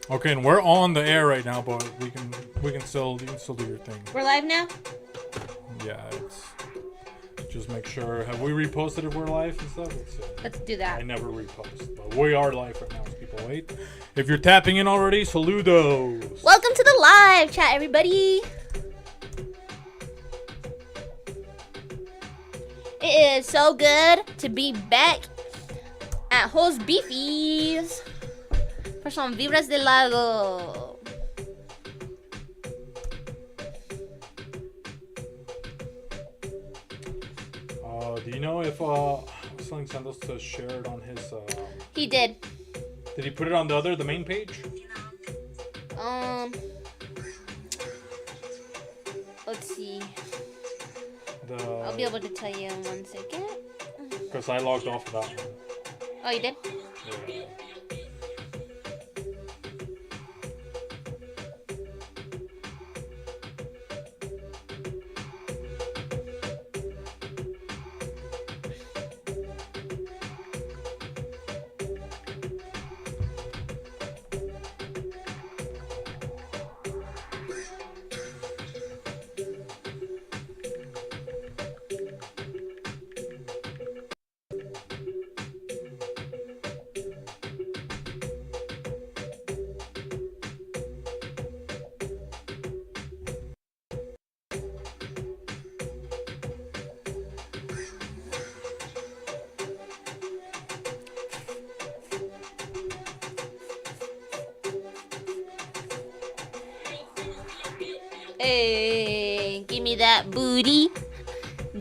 Okay, and we're on the air right now, but you can still do your thing. We're live now? Yeah, it's just make sure. Have we reposted if we're live and stuff? Let's do that. I never repost, but we are live right now as people wait. If you're tapping in already, saludos. Welcome to the live chat, everybody. It is so good to be back at Host Beefies for some Vibras del Lago. Do you know if I was telling Santos to share it on his? He did. Did he put it on the main page? Let's see. I'll I'll be able to tell you in 1 second. Because I logged off of that one. Oh, you did? Yeah. Hey, give me that booty.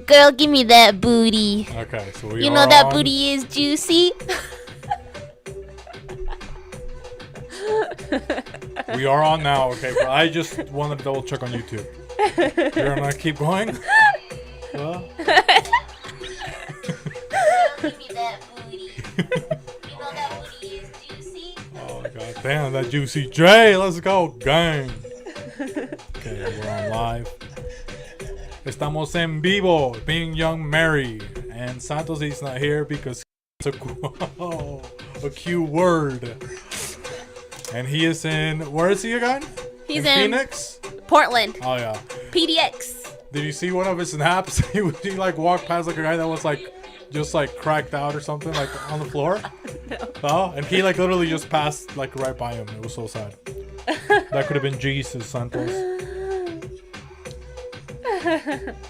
Girl, give me that booty. Okay, so you know that booty is juicy. We are on now, okay, but I just wanted to double check on YouTube. You're gonna keep going? Give me that booty. You know that booty is juicy. Oh, god damn, that juicy J. Let's go, gang. Okay, we're on live. Estamos en vivo, being young Mary. And Santos is not here because it's a Q word. And he is in, where is he again? He's in in Phoenix? Portland. Oh, yeah. PDX. Did you see one of his snaps? he like walked past like a guy that was like, just like cracked out or something, like on the floor. No. Oh, and he like literally just passed like right by him. It was so sad. That could have been Jesus, Santos.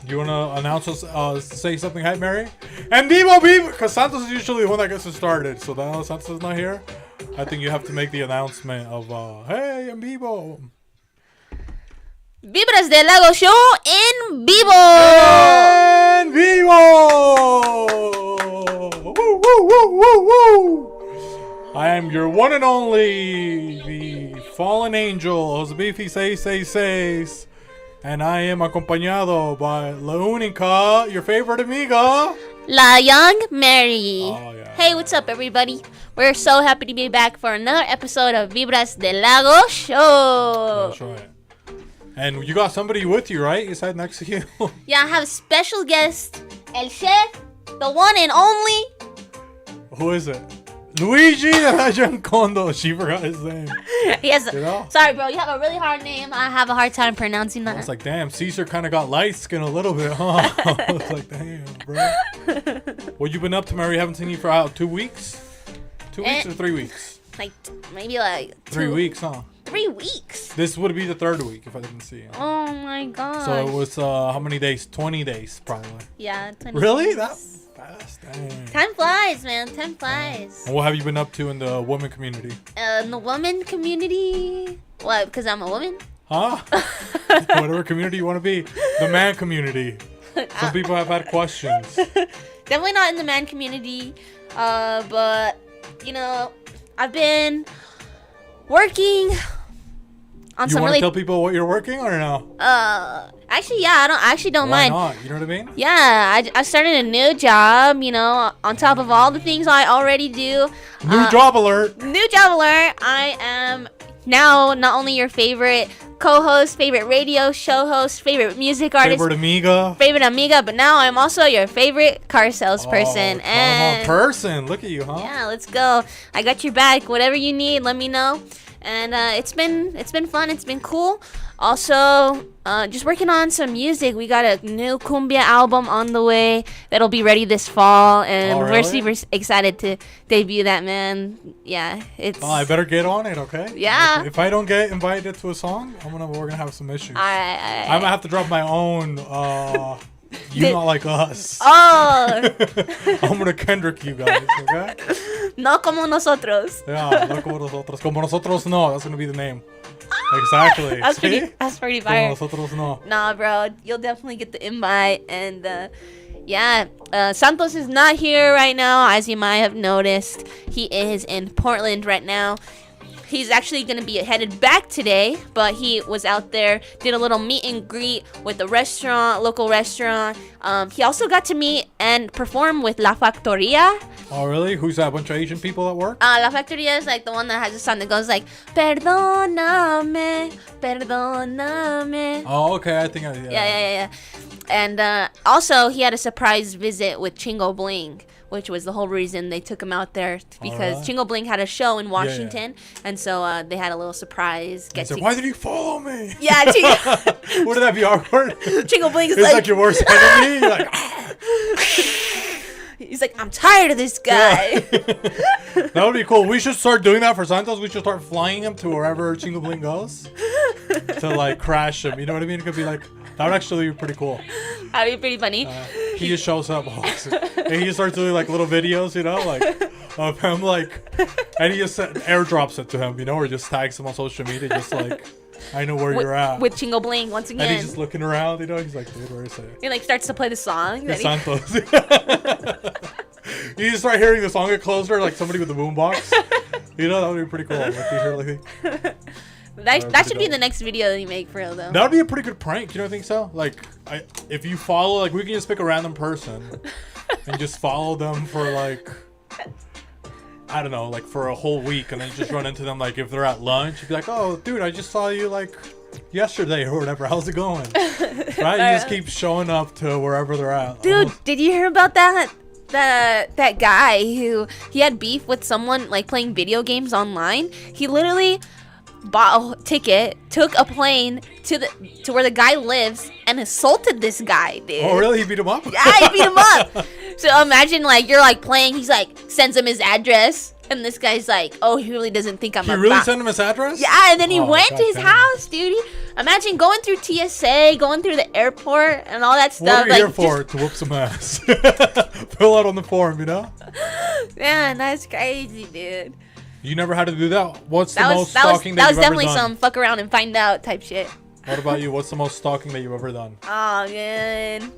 You wanna announce us? Say something, hi Mary. And vivo, because Santos is usually the one that gets it started. So now Santos is not here. I think you have to make the announcement of hey, en vivo. Vibras del Lago show en vivo. En vivo. Woo, woo, woo, woo, woo. I am your one and only, the fallen angel, Beefy 666. And I am acompañado by la única, your favorite amiga, La Young Mary. Oh, yeah. Hey, what's up, everybody? We're so happy to be back for another episode of Vibras del Lago show. That's right. And you got somebody with you, right? You said next to you. Yeah, I have a special guest, El Chef, the one and only. Who is it? Luigi Kondo. She forgot his name. He has You know? Sorry, bro. You have a really hard name. I have a hard time pronouncing that. I was like, damn, Caesar kind of got light skin a little bit, huh? I was like, damn, bro. What you been up to, Mary? Haven't seen you for 2 weeks? 2 weeks or 3 weeks? Like, maybe like 3 weeks, huh? 3 weeks. This would be the 3rd week if I didn't see you. Oh my god. So it was how many days? 20 days, probably. Yeah, 20 Really? days. That fast? Dang. Time flies, man. Time flies. And what have you been up to in the woman community? In the woman community. What? Because I'm a woman? Huh? Whatever community you want to be. The man community. Some people have had questions. Definitely not in the man community. But, you know, I've been working on You some want really... to tell people what you're working on or no? Actually, yeah, I actually don't Why mind. not? You know what I mean? Yeah, I started a new job, you know, on top of all the things I already do. New job alert. New job alert. I am now not only your favorite co-host, favorite radio show host, favorite music artist, favorite amiga, but now I'm also your favorite car salesperson. And person, look at you, huh? Yeah, let's go. I got your back. Whatever you need, let me know. And it's been fun. It's been cool. Also, just working on some music. We got a new cumbia album on the way that'll be ready this fall, and we're super excited to debut that, man. Yeah, it's. I better get on it, okay? Yeah. If I don't get invited to a song, we're gonna have some issues. I'm gonna have to drop my own. You Not Like Us. Oh. I'm gonna Kendrick you guys, okay? No como nosotros. Yeah, no como nosotros. Como nosotros no. That's gonna be the name. Exactly. That's pretty fire. Como nosotros no. Nah, bro, you'll definitely get the invite. And Santos is not here right now, as you might have noticed. He is in Portland right now. He's actually going to be headed back today, but he was out there, did a little meet and greet with the local restaurant. He also got to meet and perform with La Factoria. Oh, really? Who's that? A bunch of Asian people at work? La Factoria is like the one that has a song that goes like, Perdóname, perdóname. Oh, okay. I think Yeah. And also, he had a surprise visit with Chingo Bling, which was the whole reason they took him out there, because Chingo Bling had a show in Washington, and so they had a little surprise. Why did you follow me? Yeah, Chingo. Wouldn't that be awkward? Chingo Bling's it's like your worst enemy. You're like, he's like, I'm tired of this guy. Yeah. That would be cool. We should start doing that for Santos. We should start flying him to wherever Chingo Bling goes to like crash him. You know what I mean? It could be like, that would actually be pretty cool. That'd be pretty funny. He just shows up and he just starts doing like little videos, you know, like of him, like, and he just airdrops it to him, you know, or just tags him on social media, just like, I know where you're at. With Chingo Bling once again. And he's just looking around, you know, he's like, dude, where is it? He like starts to play the song. The Santos. You just start hearing the song get closer, like somebody with a boombox. You know, that would be pretty cool. Like, you hear, like, that should be the next video that you make, for real, though. That would be a pretty good prank. You don't think so? Like, if you follow, like, we can just pick a random person and just follow them for, like, I don't know, like, for a whole week, and then just run into them, like, if they're at lunch, you'd be like, oh, dude, I just saw you, like, yesterday or whatever. How's it going? Right? You just keep showing up to wherever they're at. Dude, did you hear about that? That guy who he had beef with someone, like, playing video games online. He literally bought a ticket, took a plane to where the guy lives, and assaulted this guy, dude. Oh, really? He beat him up? Yeah, he beat him up. So imagine, like, you're like playing, he's like, sends him his address, and this guy's like, oh, he really doesn't think I'm He really sent him his address? Yeah, and then he went to his house, dude. Imagine going through TSA, going through the airport, and all that stuff. What are you here for? To whoop some ass. Fill out on the form, you know? Man, that's crazy, dude. You never had to do that? What's the most stalking that you've ever done? That was definitely some fuck around and find out type shit. What about you? What's the most stalking that you've ever done? Oh, man.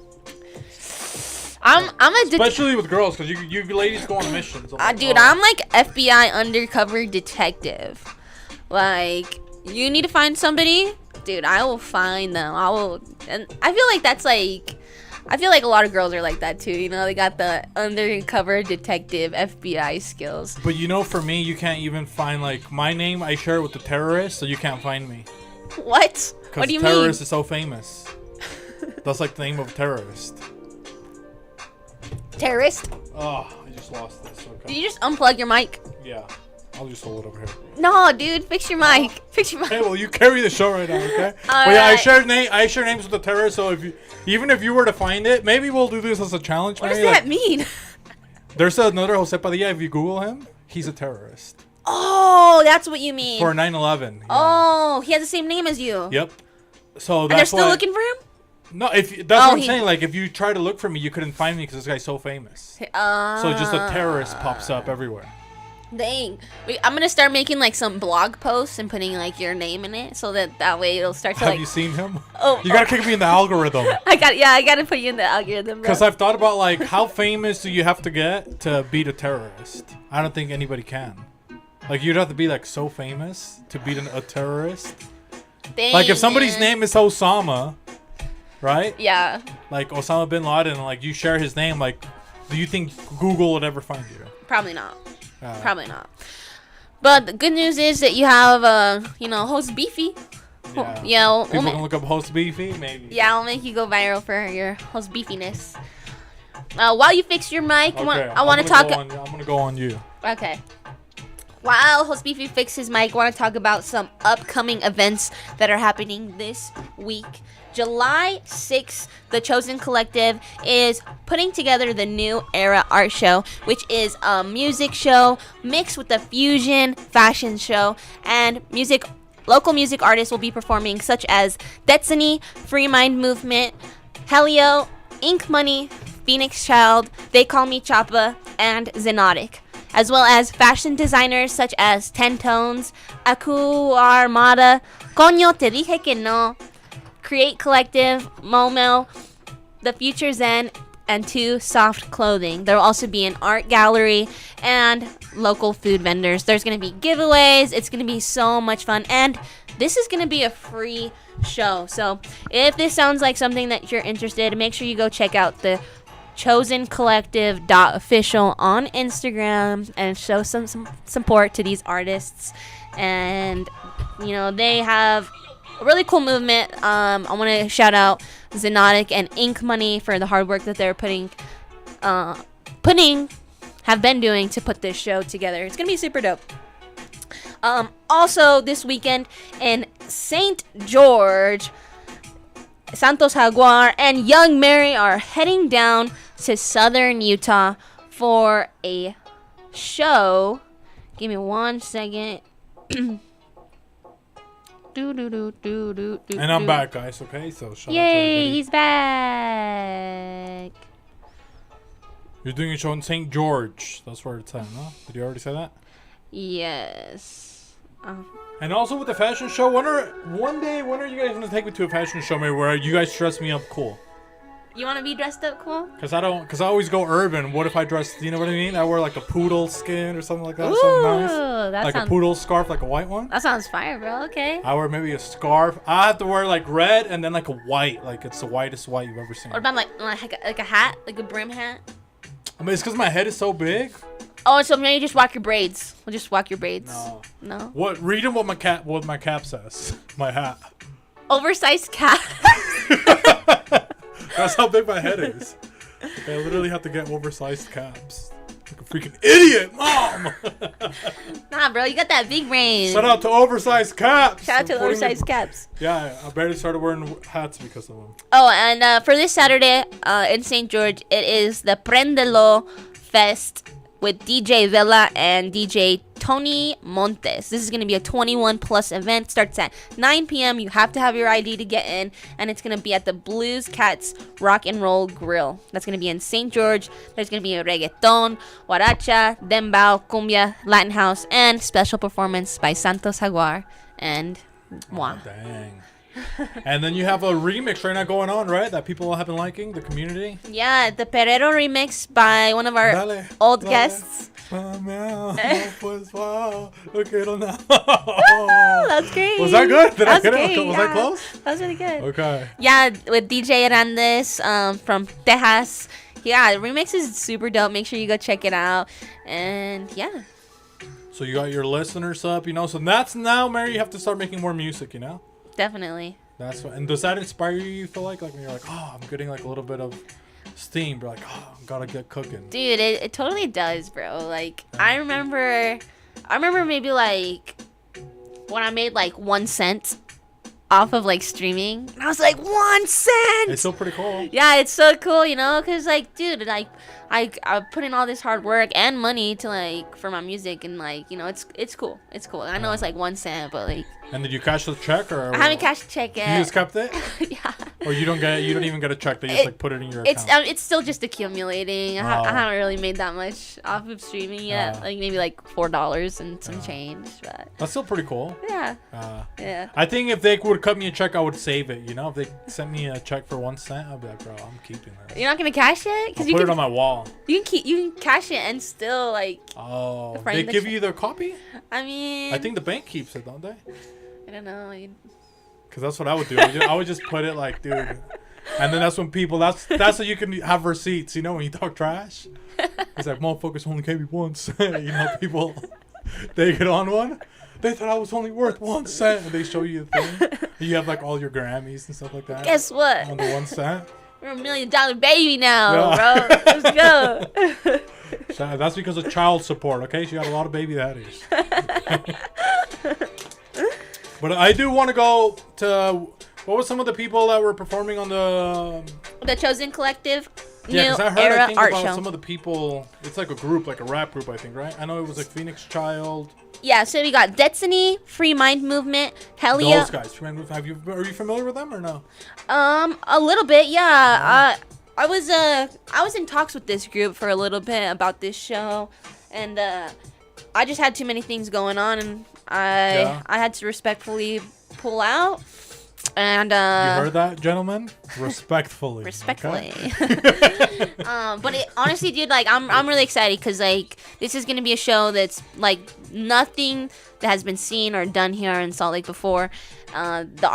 I'm a especially with girls, because you ladies go on missions. Dude, I'm like FBI undercover detective. Like, you need to find somebody, dude, I will find them. And I feel like that's like, I feel like a lot of girls are like that too. You know, they got the undercover detective FBI skills. But you know, for me, you can't even find, like, my name. I share it with the terrorist, so you can't find me. What? What do you mean? Because terrorist is so famous. That's like the name of a terrorist. Terrorist? Oh, I just lost this. Okay. Did you just unplug your mic? Yeah. I'll just hold it over here. No, dude, fix your mic. Fix your mic. Hey, well, you carry the show right now, okay? All but yeah, right. I share names with the terrorist, so even if you were to find it, maybe we'll do this as a challenge. What does that mean? There's another Jose Padilla. If you Google him, he's a terrorist. Oh, that's what you mean. For 9/11. Yeah. Oh, he has the same name as you. Yep. So and they're still looking for him? No, that's what I'm saying. Like, if you try to look for me, you couldn't find me because this guy's so famous. So just a terrorist pops up everywhere. Dang. I'm going to start making, like, some blog posts and putting, like, your name in it so that way it'll start to, Have like... you seen him? Oh. You got to kick me in the algorithm. I got to put you in the algorithm, bro. Because I've thought about, like, how famous do you have to get to beat a terrorist? I don't think anybody can. Like, you'd have to be, like, so famous to beat a terrorist. Dang, like, if somebody's name is Osama, right? Yeah. Like, Osama bin Laden, and, like, you share his name, like, do you think Google would ever find you? Probably not. Probably not. But the good news is that you have, host Beefy. Yeah. People can look up host Beefy, maybe. Yeah, I'll make you go viral for your host beefiness. While you fix your mic, I want to talk. I'm gonna go on you. Okay. While host Beefy fixes his mic, I want to talk about some upcoming events that are happening this week. July 6th, the Chosen Collective is putting together the New Era Art Show, which is a music show mixed with a fusion fashion show, and local music artists will be performing, such as Destiny, Free Mind Movement, Helio, Ink Money, Phoenix Child, They Call Me Chapa, and Xenotic, as well as fashion designers such as Ten Tones, Aku Armada, Coño Te Dije Que No, Create Collective, Momo, The Future Zen, and 2 Soft Clothing. There will also be an art gallery and local food vendors. There's going to be giveaways. It's going to be so much fun. And this is going to be a free show. So if this sounds like something that you're interested in, make sure you go check out the chosencollective.official on Instagram and show some support to these artists. And, they have a really cool movement. I want to shout out Xenotic and Ink Money for the hard work that they're have been doing to put this show together. It's gonna be super dope. Also this weekend in St. George, Santos Jaguar and Young Mary are heading down to Southern Utah for a show. Give me 1 second. And I'm back, guys. Okay, so yay, he's back. You're doing a show in St. George. That's where it's at, huh? Did you already say that? Yes. And also with the fashion show, when are you guys gonna take me to a fashion show maybe where you guys dress me up cool? You want to be dressed up cool? Cause I always go urban. What if I dress? You know what I mean? I wear like a poodle skin or something like that. Ooh, something nice. Like a poodle scarf, like a white one. That sounds fire, bro. Okay. I wear maybe a scarf. I have to wear like red and then like a white, like it's the whitest white you've ever seen. What about like a hat, like a brim hat? I mean, it's cause my head is so big. Oh, so maybe just walk your braids. We'll just walk your braids. No. What? Read them what my cap says. My hat. Oversized cap. That's how big my head is. Like, I literally have to get oversized caps. Like a freaking idiot, Mom! Nah, bro, you got that big brain. Shout out to oversized caps! Shout out to oversized caps. Yeah, I barely started wearing hats because of them. Oh, and for this Saturday in St. George, it is the Prendelo Fest with DJ Vela and DJ Tony Montes. This is going to be a 21 plus event. Starts at 9 p.m. You have to have your ID to get in, and it's going to be at the Blues Cats Rock and Roll Grill. That's going to be in St. George. There's going to be a reggaeton, huaracha, dembow, cumbia, Latin house, and special performance by Santos Jaguar and moi. Oh, dang. And then you have a remix right now going on, right? That people have been liking, the community. Yeah, the Perrero remix by one of our old guests. That's great. Was that good? Did I get great. it? Was that close? That was really good. Okay. Yeah, with DJ Hernandez from Texas. Yeah, the remix is super dope. Make sure you go check it out. And yeah. So you got your listeners up, So that's now, Mary, you have to start making more music, Definitely. That's what. And does that inspire you? You feel like when you're like, oh, I'm getting like a little bit of steam. You're like, oh, gotta get cooking. Dude, it totally does, bro. Like I remember maybe like when I made like 1 cent off of like streaming. And I was like, 1 cent. It's still pretty cool. Yeah, it's so cool, because like, dude, like I put in all this hard work and money to like for my music, and like it's cool. It's cool. I know it's like 1 cent, but like. And did you cash the check or? I haven't cashed the check yet. You just kept it? Yeah. Or you don't even get a check. They just like put it in your account. It's still just accumulating. I haven't really made that much off of streaming yet. Like maybe like $4 and some change, but that's still pretty cool. Yeah. Yeah. I think if they would cut me a check, I would save it. If they sent me a check for 1 cent, I'd be like, bro, I'm keeping it. You're not gonna cash it? I'll put it on my wall. You can cash it and still like. Oh, they give you the copy? I mean. I think the bank keeps it, don't they? I don't know. Because that's what I would do. I would just put it like, dude. And then that's when people, that's so you can have receipts, when you talk trash. It's like, motherfuckers only gave me once. People. They get on one. They thought I was only worth 1 cent. And they show you the thing. You have like all your Grammys and stuff like that. Guess what? On the 1 cent. We're $1 million baby now, bro. Let's go. So that's because of child support, okay? She got a lot of baby daddies. But I do want to go to... What were some of the people that were performing on the Chosen Collective? Yeah, because I heard Era I think art about show. some of the people. It's like a group, like a rap group, I think, right? I know it was like Phoenix Child. Yeah, so we got Destiny, Free Mind Movement, Helia. Those guys. Free Mind Movement. Are you familiar with them or no? A little bit, yeah. I was in talks with this group for a little bit about this show, and I just had too many things going on, and I had to respectfully pull out. And you heard that, gentlemen? Respectfully. Respectfully. Okay? But honestly, dude, like I'm really excited because like this is gonna be a show that's like nothing that has been seen or done here in Salt Lake before. Some of the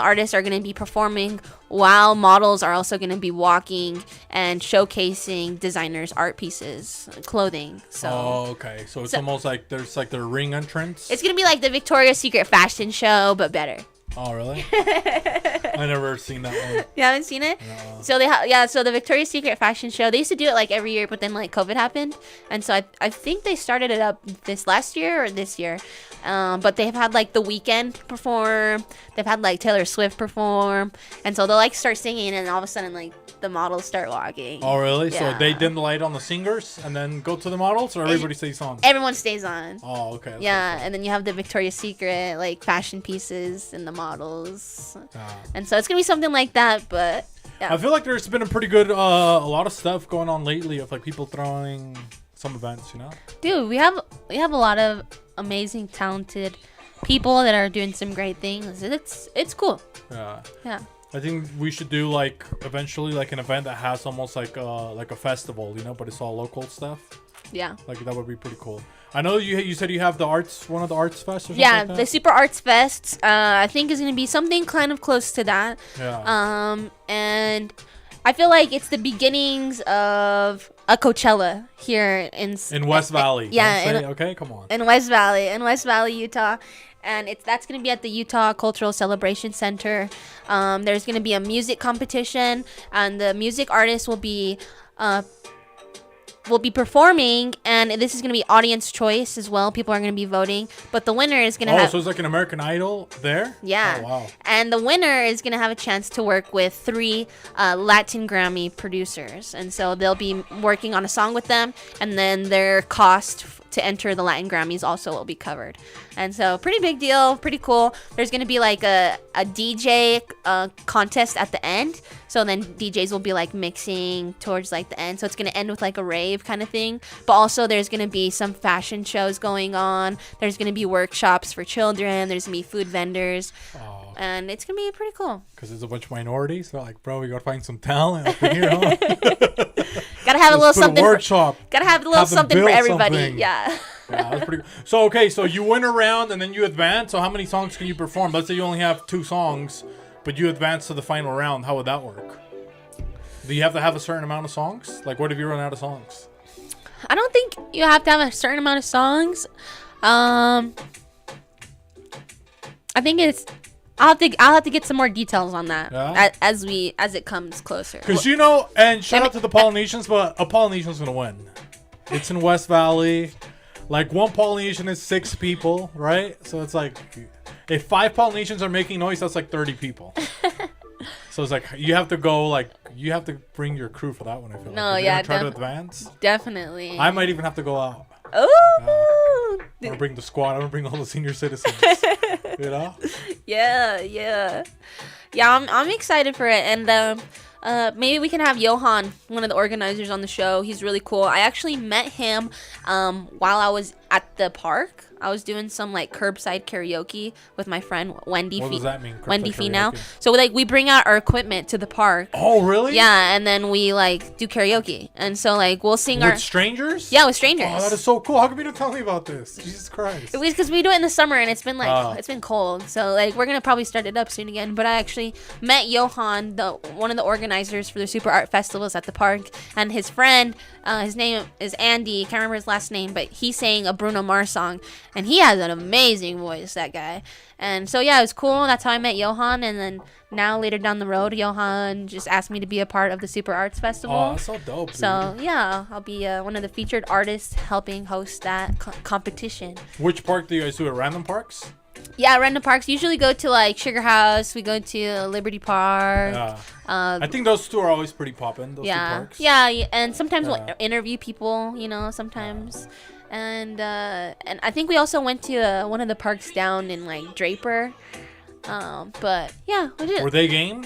artists are gonna be performing while models are also gonna be walking and showcasing designers' art pieces, clothing. So. Oh, okay. So it's almost like there's like the ring entrance. It's gonna be like the Victoria's Secret fashion show, but better. Oh, really? I never seen that one. You haven't seen it? No. So so the Victoria's Secret fashion show, they used to do it like every year, but then like COVID happened, and so I think they started it up this last year or this year. But they've had like The Weeknd perform, they've had like Taylor Swift perform, and so they'll like start singing, and all of a sudden like the models start walking. Oh, really? Yeah. So they dim the light on the singers and then go to the models, or everybody stays on? Everyone stays on. Oh, okay. Yeah, and then you have the Victoria's Secret like fashion pieces and the models, and so it's gonna be something like that. But yeah. I feel like there's been a pretty good, a lot of stuff going on lately of like people throwing some events, you know? Dude, we have a lot of amazing, talented people that are doing some great things. It's cool. Yeah. Yeah. I think we should do like eventually like an event that has almost like a festival, you know, but it's all local stuff. Yeah. Like that would be pretty cool. I know you said you have one of the arts fest or something Yeah, like that? the Super Arts Fest. I think is gonna be something kind of close to that. Yeah. And I feel like it's the beginnings of a Coachella here in West Valley. Yeah. Okay, come on. In West Valley, Utah. And that's going to be at the Utah Cultural Celebration Center. There's going to be a music competition, and the music artists will be performing, and this is going to be audience choice as well. People are going to be voting, but the winner is going to have... so it's like an American Idol there? Yeah. Oh, wow. And the winner is going to have a chance to work with 3 Latin Grammy producers, and so they'll be working on a song with them, and then their cost to enter the Latin Grammys also will be covered. And so pretty big deal, pretty cool. There's going to be like a DJ contest at the end. So then DJs will be like mixing towards like the end. So it's going to end with like a rave kind of thing. But also there's going to be some fashion shows going on. There's going to be workshops for children. There's going to be food vendors. Oh. And it's going to be pretty cool. Because there's a bunch of minorities. They're like, bro, we got to find some talent up in here, huh? Gotta have a little something. Workshop. Gotta have a little something for everybody. Something. Yeah. Yeah, that's pretty cool. So, okay, so you win a round and then you advance. So how many songs can you perform? Let's say you only have 2 songs, but you advance to the final round. How would that work? Do you have to have a certain amount of songs? Like, what if you run out of songs? I don't think you have to have a certain amount of songs. I think it's... I'll have to get some more details on that as it comes closer. Because you know, and shout out to the Polynesians, but a Polynesian's gonna win. It's in West Valley. Like 1 Polynesian is 6 people, right? So it's like if 5 Polynesians are making noise, that's like 30 people. So it's like you have to bring your crew for that one. I feel no, like. yeah, try to advance. Definitely. I might even have to go out. Oh. I'm gonna bring the squad. I'm gonna bring all the senior citizens. You know? Yeah. I'm excited for it, and maybe we can have Johan, one of the organizers, on the show. He's really cool. I actually met him while I was at the park. I was doing some like curbside karaoke with my friend Wendy. What does that mean? Wendy Finau. So like we bring out our equipment to the park. Oh, really? Yeah, and then we like do karaoke, and so like we'll sing with strangers. Yeah, with strangers. Oh, that is so cool. How come you didn't tell me about this? Jesus Christ. It was because we do it in the summer, and it's been like it's been cold, so like we're gonna probably start it up soon again. But I actually met Johan, one of the organizers for the Super Art Festivals at the park, and his friend, his name is Andy. Can't remember his last name, but he sang a Bruno Mars song, and he has an amazing voice, that guy. And so yeah, it was cool. That's how I met Johan, and then now later down the road, Johan just asked me to be a part of the Super Arts Festival. Oh, that's so dope. So dude. yeah, I'll be one of the featured artists helping host that competition. Which park do you guys do at? Random parks? Yeah, random parks. Usually go to like Sugar House. We go to Liberty Park. Yeah. I think those two are always pretty poppin'. Those two parks. Yeah, and sometimes we'll interview people. Sometimes, and I think we also went to one of the parks down in like Draper. But yeah, we did. Were they game?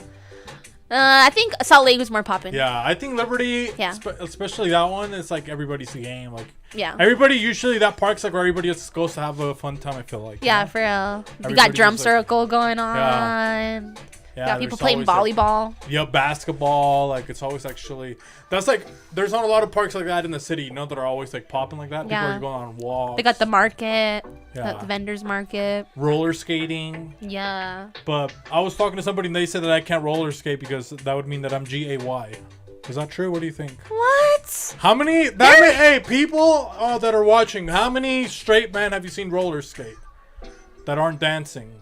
I think Salt Lake was more poppin'. Yeah, I think Liberty, Yeah. especially that one, it's like everybody's game. Like, Yeah. everybody usually that park's like where everybody else goes to have a fun time. I feel like. Yeah, you know? for real. We Everybody got drum just, like- circle going on. Yeah, Got people there's playing always, volleyball. Like, yeah, basketball. Like it's always actually that's like there's not a lot of parks like that in the city. That are always like popping like that. People Yeah. are going on walks. They got the market, Yeah. the vendors market. roller skating. Yeah. But I was talking to somebody and they said that I can't roller skate because that would mean that I'm GAY. Is that true? What do you think? What? How many? Hey, people that are watching, how many straight men have you seen roller skate that aren't dancing?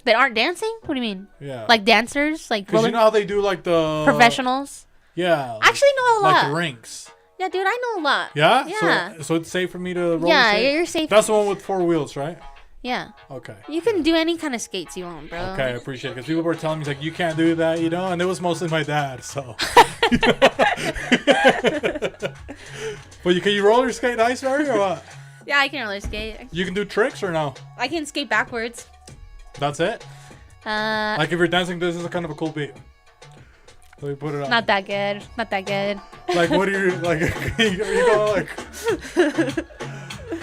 They aren't dancing? What do you mean? Yeah. Like dancers? Like because you know how they do like the professionals? Yeah. I actually know a lot. Like the rinks. Yeah, dude, I know a lot. Yeah. Yeah. So it's safe for me to roller Yeah, skate? you're safe. That's the one with 4 wheels, right? Yeah. Okay. You can do any kind of skates you want, bro. Okay, I appreciate it. Because people were telling me, like, you can't do that, and it was mostly my dad, so. But can you roller skate nice, Mary, or what? Yeah, I can roller skate. You can do tricks or no? I can skate backwards. That's it? Like, if you're dancing, this is a kind of a cool beat. Let me put it on. Not that good. Not that good. Like, what are you, like, are you going, like,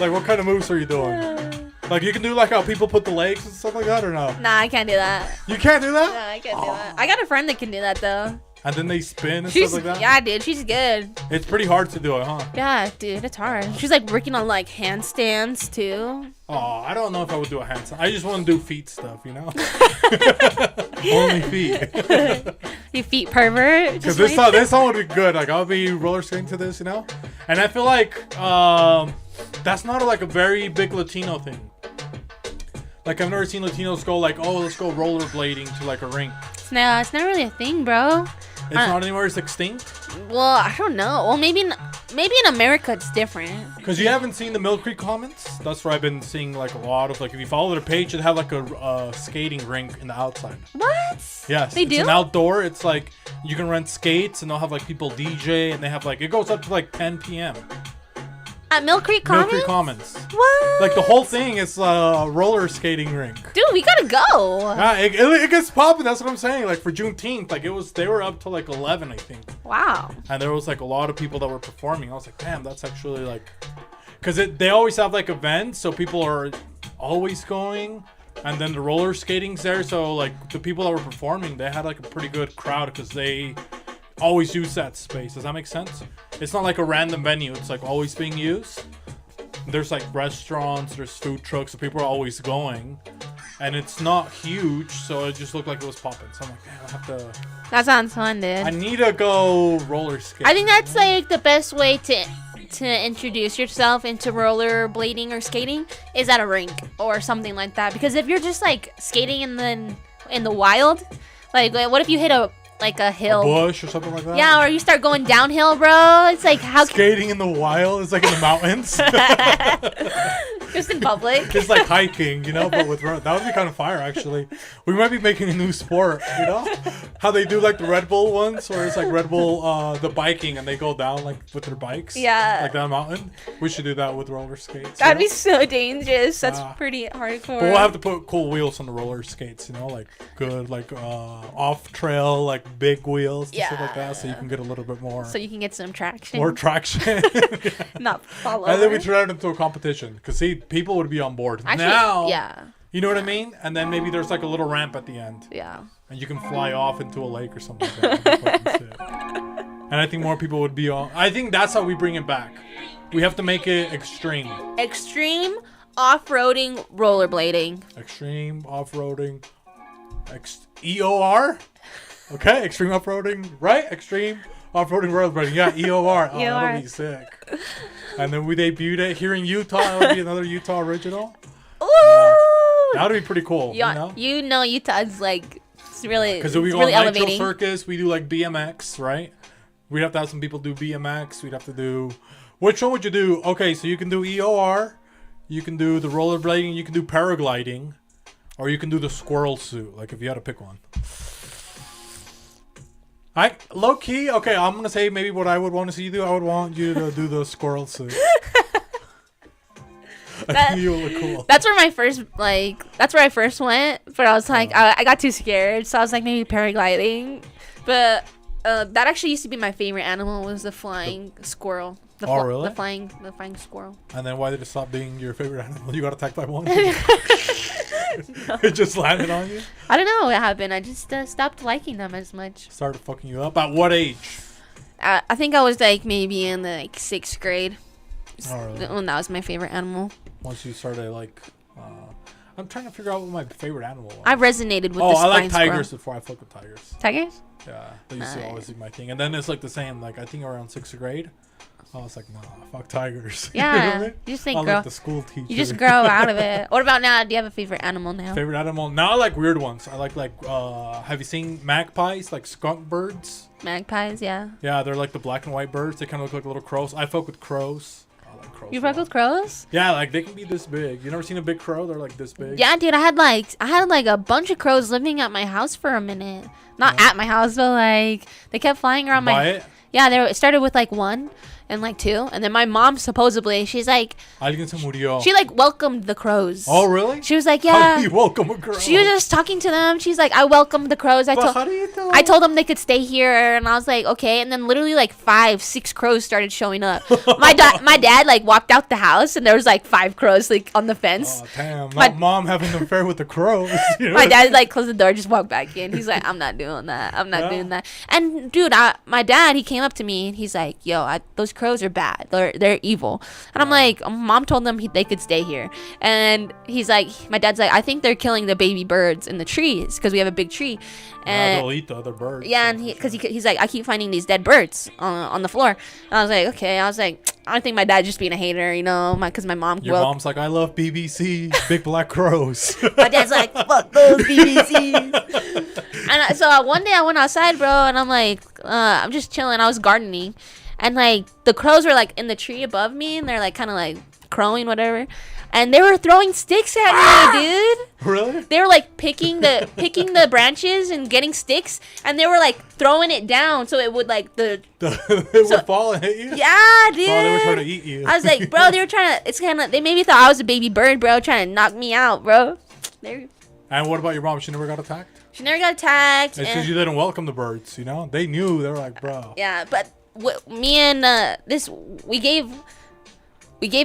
like, what kind of moves are you doing? Like, you can do, like, how people put the legs and stuff like that, or no? Nah, I can't do that. You can't do that? Nah, I can't do that. I got a friend that can do that, though. And then they spin and She's, stuff like that? yeah, dude, she's good. It's pretty hard to do it, huh? Yeah, dude, it's hard. She's like working on like handstands too. Oh, I don't know if I would do a handstand. I just want to do feet stuff, Only feet. You feet pervert. Because this song would be good. Like, I'll be roller skating to this, And I feel like that's not like a very big Latino thing. Like, I've never seen Latinos go like, oh, let's go rollerblading to like a rink. No, it's not really a thing, bro. It's not anywhere. It's extinct. Well, I don't know. Well, maybe in America it's different. Because you haven't seen the Mill Creek Commons. That's where I've been seeing like a lot of like. If you follow their page, it have like a skating rink in the outside. What? Yes, They do? It's an outdoor. It's like you can rent skates and they'll have like people DJ and they have like it goes up to like 10 p.m. At Mill Creek Commons? Mill Creek Commons. What? Like the whole thing is a roller skating rink. Dude, we gotta go. Yeah, it gets popping. That's what I'm saying. Like for Juneteenth, like they were up to like 11, I think. Wow. And there was like a lot of people that were performing. I was like, damn, that's actually like, because they always have like events, so people are always going. And then the roller skating's there, so like the people that were performing, they had like a pretty good crowd because they always use that space. Does that make sense? It's not like a random venue. It's like always being used. There's like restaurants, there's food trucks, so people are always going. And it's not huge, so it just looked like it was popping. So I'm like, man, I have to. That sounds fun, dude. I need to go roller skate. I think that's like the best way to introduce yourself into rollerblading or skating is at a rink or something like that. Because if you're just like skating in the wild, like what if you hit a hill, a bush or something like that? Yeah, or you start going downhill, bro. It's like how skating in the wild is like in the mountains. just in public. It's like hiking, but with that would be kind of fire actually. We might be making a new sport, how they do like the Red Bull ones where it's like Red Bull the biking and they go down like with their bikes. Yeah. Like down a mountain. We should do that with roller skates. That'd be so dangerous. That's pretty hardcore. But we'll have to put cool wheels on the roller skates, like good like off trail like big wheels and stuff like that, so you can get a little bit more. So you can get some traction. More traction. Not fall And then we over. turn it into a competition because people would be on board. Actually, now, yeah. You know what I mean? And then maybe there's like a little ramp at the end. Yeah. And you can fly off into a lake or something like that. And I think more people would be on. I think that's how we bring it back. We have to make it extreme. Extreme off-roading rollerblading. Extreme off-roading. EOR? Okay, extreme off-roading. Right? Extreme Off-roading rollerblading. Yeah, EOR. Oh, EOR. that'll be sick. And then we debuted it here in Utah. That'll be another Utah original. Ooh. That'd be pretty cool. You know Utah's like it's really because we go really on Nitro elevating. Circus. We do like BMX, right? We'd have to have some people do BMX. We'd have to do. Which one would you do? Okay, so you can do EOR, you can do the rollerblading, you can do paragliding, or you can do the squirrel suit. Like if you had to pick one. Low key. Okay, I'm gonna say maybe what I would want to see you do. I would want you to do the squirrel suit. I think you look cool. That's where I first went, but I was like, I got too scared, so I was like, maybe paragliding. But that actually used to be my favorite animal was the flying squirrel. Really? The flying squirrel. And then why did it stop being your favorite animal? You got attacked by one? It just landed on you? I don't know what happened. I just stopped liking them as much. Started fucking you up. At what age? I think I was like maybe in the 6th grade. Really? When that was my favorite animal. Once you started like, I'm trying to figure out what my favorite animal was. I resonated with the I like flying tigers squirrel. before I fucked with tigers. Tigers? Yeah, they used to always be my thing. And then it's like the same. Like I think around 6th grade, I was like, nah, fuck tigers. Yeah, you know what I mean? you just think I grow. like the school teacher. You just grow out of it. What about now? Do you have a favorite animal now? Favorite animal? Now I like weird ones. I like have you seen magpies? Like skunk birds? Magpies, yeah. Yeah, they're like the black and white birds. They kind of look like little crows. I fuck with crows. I like crows. You fuck with crows? Yeah, like they can be this big. You never seen a big crow? They're like this big. Yeah, dude. I had like a bunch of crows living at my house for a minute. Not at my house, but like they kept flying around it? Yeah, it started with like 1 and like 2, and then my mom supposedly she's like Alguien se murió. she like welcomed the crows. Oh really? She was like, How yeah. do you welcome a crow? She was just talking to them. She's like, I welcomed the crows. I told them they could stay here, and I was like, okay. And then literally like 5, 6 crows started showing up. My dad like walked out the house, and there was like 5 crows like on the fence. Oh damn! Not mom having an affair with the crows. You know? My dad like closed the door, just walked back in. He's like, I'm not doing that. I'm not doing that. And dude, my dad, he came up to me and he's like, yo, those crows are bad. They're evil. And I'm like, mom told them they could stay here. And he's like, my dad's like, I think they're killing the baby birds in the trees because we have a big tree. And they'll eat the other birds. yeah, and he's like, I keep finding these dead birds on the floor. And I was like, okay. I was like, I don't think my dad's just being a hater, you know, because my mom. Your mom's like, I love BBC, big black crows. My dad's like, fuck those BBCs. And so one day I went outside, bro, and I'm like, I'm just chilling. I was gardening, and like the crows were like in the tree above me, and they're like kind of like crowing, whatever. And they were throwing sticks at me, dude. Really? They were like picking the branches and getting sticks, and they were like throwing it down so it would like it would fall and hit you. Yeah, dude. Oh, they were trying to eat you. I was like, bro, they were trying to. It's kind of. They maybe thought I was a baby bird, bro, trying to knock me out, bro. And what about your mom? She never got attacked? She never got attacked. It's because you didn't welcome the birds, you know? They knew. They were like, bro. Yeah, but me and we gave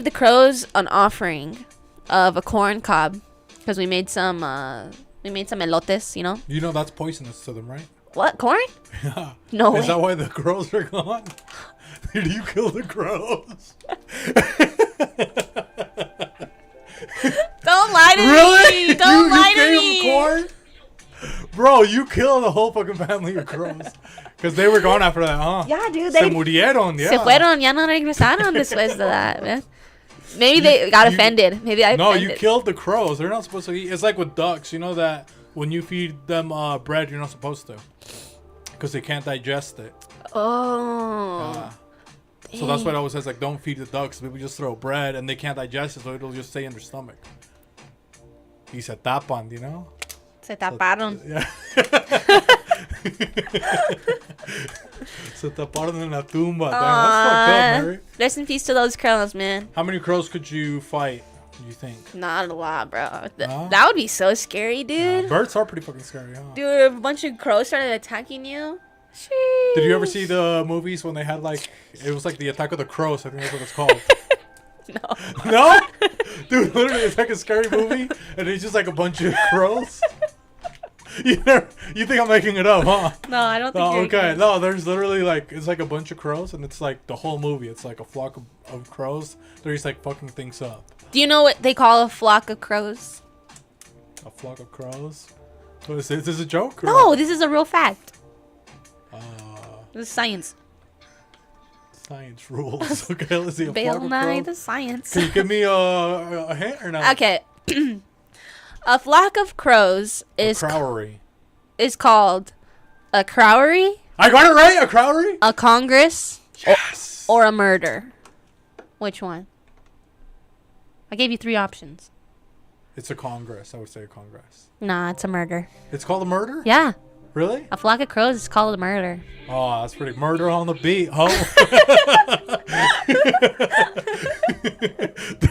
the crows an offering of a corn cob because we made some elotes, you know? You know that's poisonous to them, right? What, corn? Yeah. No way. Is that why the crows are gone? Did you kill the crows? Don't lie to really? me. Don't lie to you me. gave them corn? Bro, you killed the whole fucking family of crows. Because they were gone after that, huh? Yeah, dude. Se murieron, yeah. Se fueron, ya no regresaron después de that, man. Maybe they got offended. Maybe I No, offended. you killed the crows. They're not supposed to eat. It's like with ducks. You know that when you feed them bread, you're not supposed to. Because they can't digest it. Oh. So that's why it always says, like, don't feed the ducks. People just throw bread and they can't digest it, so it'll just stay in their stomach. Y se tapan, you know? Se taparon. Yeah. Se taparon en la tumba. Damn, that's fucked up, Mary. Rest in peace to those crows, man. How many crows could you fight, do you think? Not a lot, bro. That would be so scary, dude. Birds are pretty fucking scary, huh? Dude, if a bunch of crows started attacking you. Sheesh. Did you ever see the movies when they had, like, it was like the Attack of the Crows, I think that's what it's called. No. No? Dude, literally, it's like a scary movie, and it's just like a bunch of crows. You think I'm making it up, huh? No, I don't think Oh, you're okay. No, there's literally like, it's like a bunch of crows, and it's like the whole movie. It's like a flock of crows. They're just like fucking things up. Do you know what they call a flock of crows? A flock of crows? What is this a joke? Or No, this is a real fact. what? This is science. science rules. Okay, let's see. Bill Nye the Science. Can you give me a hint or not? Okay. A flock of crows is called a crowery. I got it right. A crowery. A congress. Yes. Or a murder. Which one? I gave you 3 options. It's a congress. I would say a congress. Nah, it's a murder. It's called a murder? Yeah. Really? A flock of crows is called a murder. Oh, that's pretty. Murder on the beat, ho.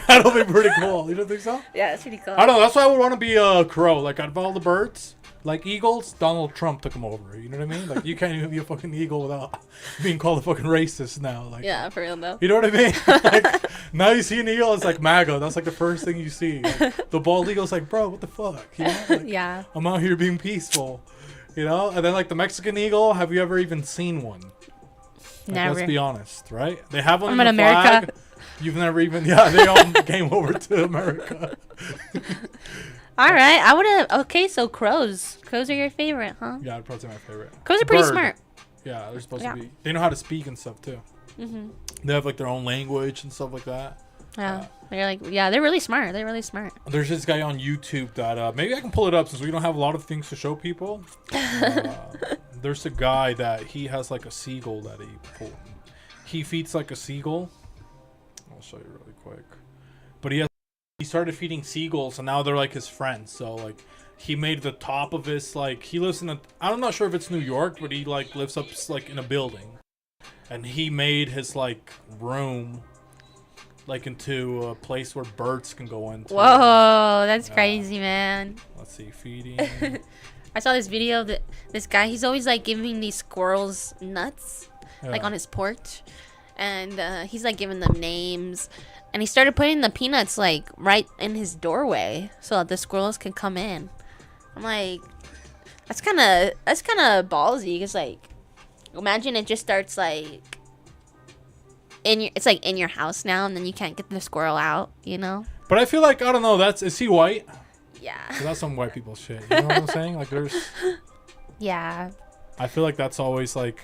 That'll be pretty cool. You don't think so? Yeah, it's pretty cool. I don't know. That's why I would want to be a crow. Like, out of all the birds, like eagles, Donald Trump took them over. You know what I mean? Like, you can't even be a fucking eagle without being called a fucking racist now. Like, yeah, for real though. You know what I mean? Like, now you see an eagle, it's like MAGA. That's like the first thing you see. Like, the bald eagle's like, bro, what the fuck? You know? Like, yeah. I'm out here being peaceful. You know? And then, like, the Mexican eagle, have you ever even seen one? Like, Never. Let's be honest, right? They have one I'm in in the America. flag. You've never even... Yeah, they all came over to America. All right. I would have... Okay, so crows. Crows are your favorite, huh? Yeah, I'd probably say my favorite. Crows are pretty Bird. smart. Yeah, they're supposed to be... They know how to speak and stuff, too. Mm-hmm. They have, like, their own language and stuff like that. Yeah. They're like... Yeah, they're really smart. They're really smart. There's this guy on YouTube that... maybe I can pull it up since we don't have a lot of things to show people. There's a guy that he has, like, a seagull that he feeds, like, a seagull. I'll show you really quick. But he started feeding seagulls, and now they're like his friends. So like he made the top of his, like, he lives in a, I'm not sure if it's New York, but he like lives up like in a building, and he made his like room like into a place where birds can go into. Whoa, that's crazy, man. Let's see, feeding. I saw this video that this guy, he's always like giving these squirrels nuts, like on his porch, and he's like giving them names. And he started putting the peanuts like right in his doorway so that the squirrels can come in. I'm like, that's kind of ballsy, because like, imagine it just starts like it's like in your house now, and then you can't get the squirrel out, you know? But I feel like, I don't know, is he white? Yeah. 'Cause that's some white people shit. You know what I'm saying? Like, there's. Yeah. I feel like that's always like,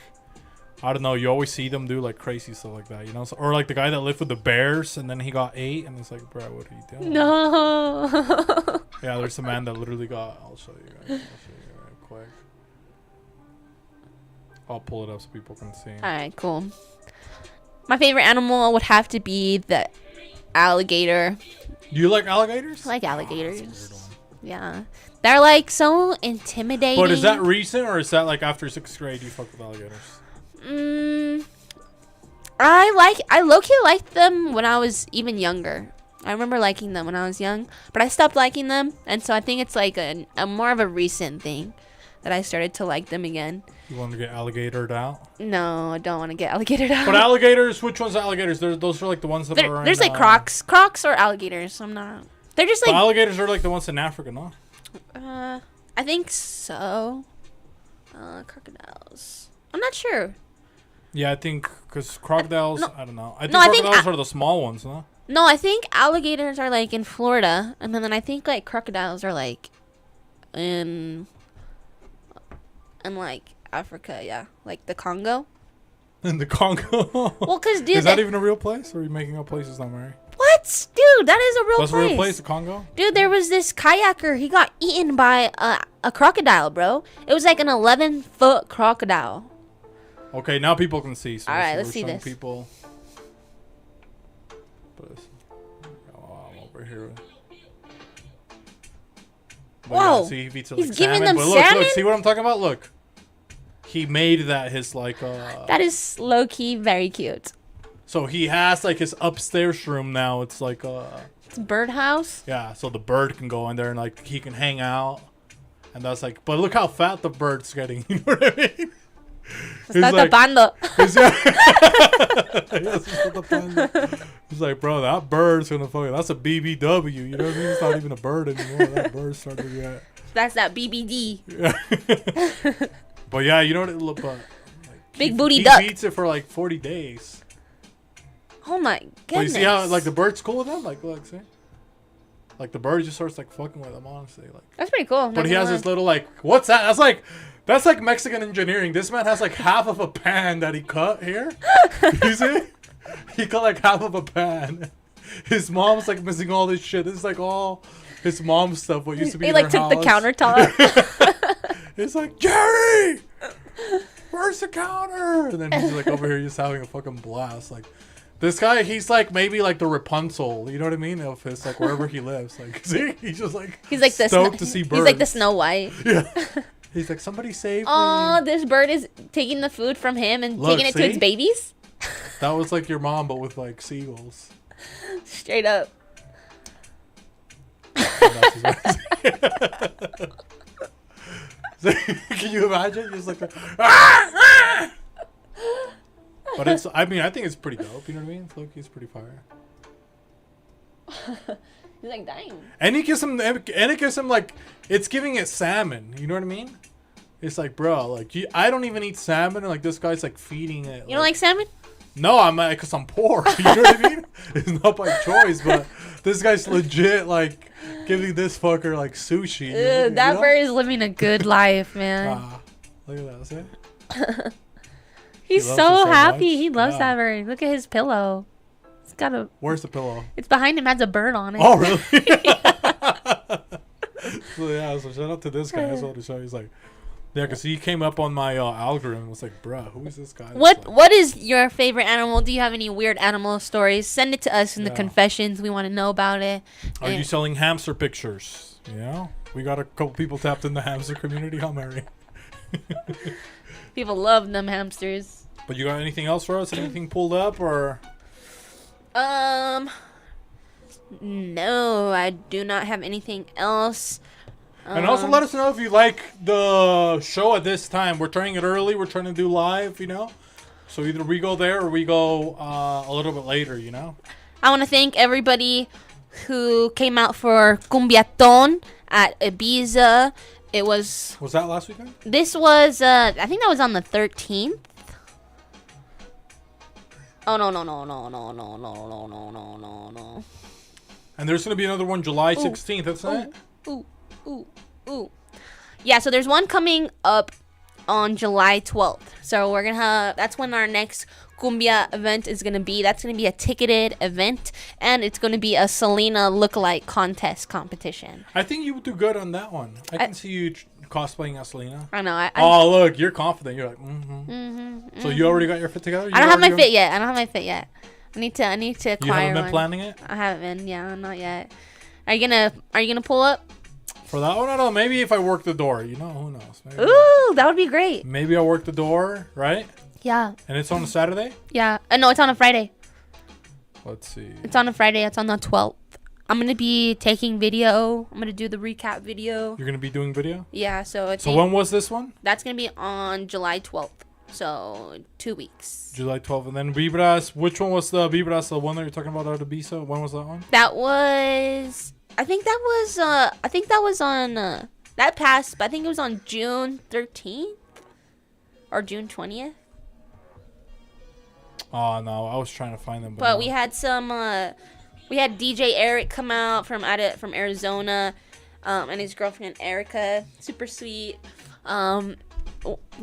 I don't know, you always see them do like crazy stuff like that, you know? So, or like the guy that lived with the bears and then he got ate, and it's like, bro, what are you doing? No. Yeah, there's a man that literally got, I'll show you guys. I'll show you right quick. I'll pull it up so people can see. Alright, cool. My favorite animal would have to be the alligator. You like alligators? I like Oh, alligators. that's a weird one. Yeah. They're like so intimidating. But is that recent, or is that like after 6th grade you fuck with alligators? I low-key liked them when I was even younger. I remember liking them when I was young, but I stopped liking them, and so I think it's like a more of a recent thing that I started to like them again. You want to get alligatored out? No, I don't want to get alligator out. But alligators, which ones are alligators? Those are like the ones that are there's in, like crocs or alligators. I'm not. They're just like alligators are like the ones in Africa, no? I think so. Crocodiles. I'm not sure. Yeah, I think because crocodiles. No. I don't know. I think No, I think crocodiles are the small ones, no? No, I think alligators are like in Florida, and then I think like crocodiles are like in like Africa, yeah, like the Congo. In the Congo. Well, cause dude, is that even a real place, or are you making up places now, Mary? what, dude? That is a real That's place. a real place, the Congo. Dude, there was this kayaker. He got eaten by a crocodile, bro. It was like an 11-foot crocodile. Okay, now people can see. So All right, let's we're see showing this. People. Oh, I'm over here. But Whoa, yeah, see, he eats he's like giving salmon. them But look, salmon? look, see what I'm talking about? Look. He made that his like That is low-key very cute. So he has like his upstairs room now. It's like It's a birdhouse. yeah, so the bird can go in there and like he can hang out. And that's like, but look how fat the bird's getting. You know what I mean? Está tapando. He's like, bro, that bird's gonna fucking, that's a BBW. You know what I mean? It's not even a bird anymore. That bird's starting to get. That's that BBD. Yeah. But yeah, you know what it look like. Big booty duck. He eats it for like 40 days. Oh my goodness. But you see how like the bird's cool with him? Like, look, see? Like the bird just starts like fucking with him, honestly. Like, that's pretty cool. but he has this little like, what's that? That's like Mexican engineering. This man has like half of a pan that he cut here. You see? He got like half of a pan. His mom's like missing all this shit. This is like all his mom's stuff. What used to be He in like their took house. the countertop. It's like, Jerry, where's the counter? And then he's like over here just having a fucking blast. Like this guy, he's like maybe like the Rapunzel. You know what I mean? Of his like wherever he lives. Like see, he's just like He's like stoked to see birds. He's like the Snow White. Yeah. He's like, somebody save me. Oh, this bird is taking the food from him and taking it to its babies. That was like your mom, but with like seagulls. Straight up. Can you imagine? Just like, ah! But it's. I mean, I think it's pretty dope. You know what I mean? Loki's pretty fire. He's like, dang. And he gives him. And it gives him like. It's giving it salmon. You know what I mean? It's like, bro, like I don't even eat salmon, and like this guy's like feeding it. You don't like salmon? No, I'm like, cause I'm poor. You know what I mean? It's not by choice, but this guy's legit like giving this fucker like sushi. That bird is living a good life, man. Look at that. See? He's so happy. He loves that bird. Look at his pillow. It's got a. Where's the pillow? It's behind him. Has a bird on it. Oh really? So yeah. So shout out to this guy. I just wanted to show you. He's like. Yeah, because he came up on my algorithm and was like, bruh, who is this guy? What is your favorite animal? Do you have any weird animal stories? Send it to us in the confessions. We want to know about it. Are you selling hamster pictures? Yeah. We got a couple people tapped in the hamster community. How Mary? People love them hamsters. But you got anything else for us? Anything pulled up or? No, I do not have anything else. And also let us know if you like the show at this time. We're turning it early. We're trying to do live, you know. So either we go there or we go a little bit later, you know. I want to thank everybody who came out for Cumbiaton at Ibiza. It was... Was that last weekend? This was, I think that was on the 13th. Oh, no. And there's going to be another one July 16th, that's it? Ooh. Yeah, so there's one coming up on July 12th. So we're going to have, that's when our next Cumbia event is going to be. That's going to be a ticketed event, and it's going to be a Selena lookalike contest competition. I think you would do good on that one. I can see you cosplaying as Selena. I know. Oh, look, you're confident. You're like, So you already got your fit together? I don't have my fit yet. I need to acquire You haven't been one. planning it? I haven't been. Yeah, not yet. Are you gonna pull up? For that one, I don't know. Maybe if I work the door, you know, who knows? Maybe Ooh, that would be great. Maybe I'll work the door, right? Yeah. And it's on a Saturday? Yeah. No, it's on a Friday. Let's see. It's on a Friday. It's on the 12th. I'm going to be taking video. I'm going to do the recap video. You're going to be doing video? Yeah, so when was this one? That's going to be on July 12th. So 2 weeks. July 12th. And then Vibras. Which one was the Vibras? The one that you're talking about out of Ibiza? When was that one? That was... I think that was on... that passed, but I think it was on June 13th. Or June 20th. Oh, no. I was trying to find them. But we had some... we had DJ Eric come out from Arizona. And his girlfriend Erica. Super sweet. Wasn't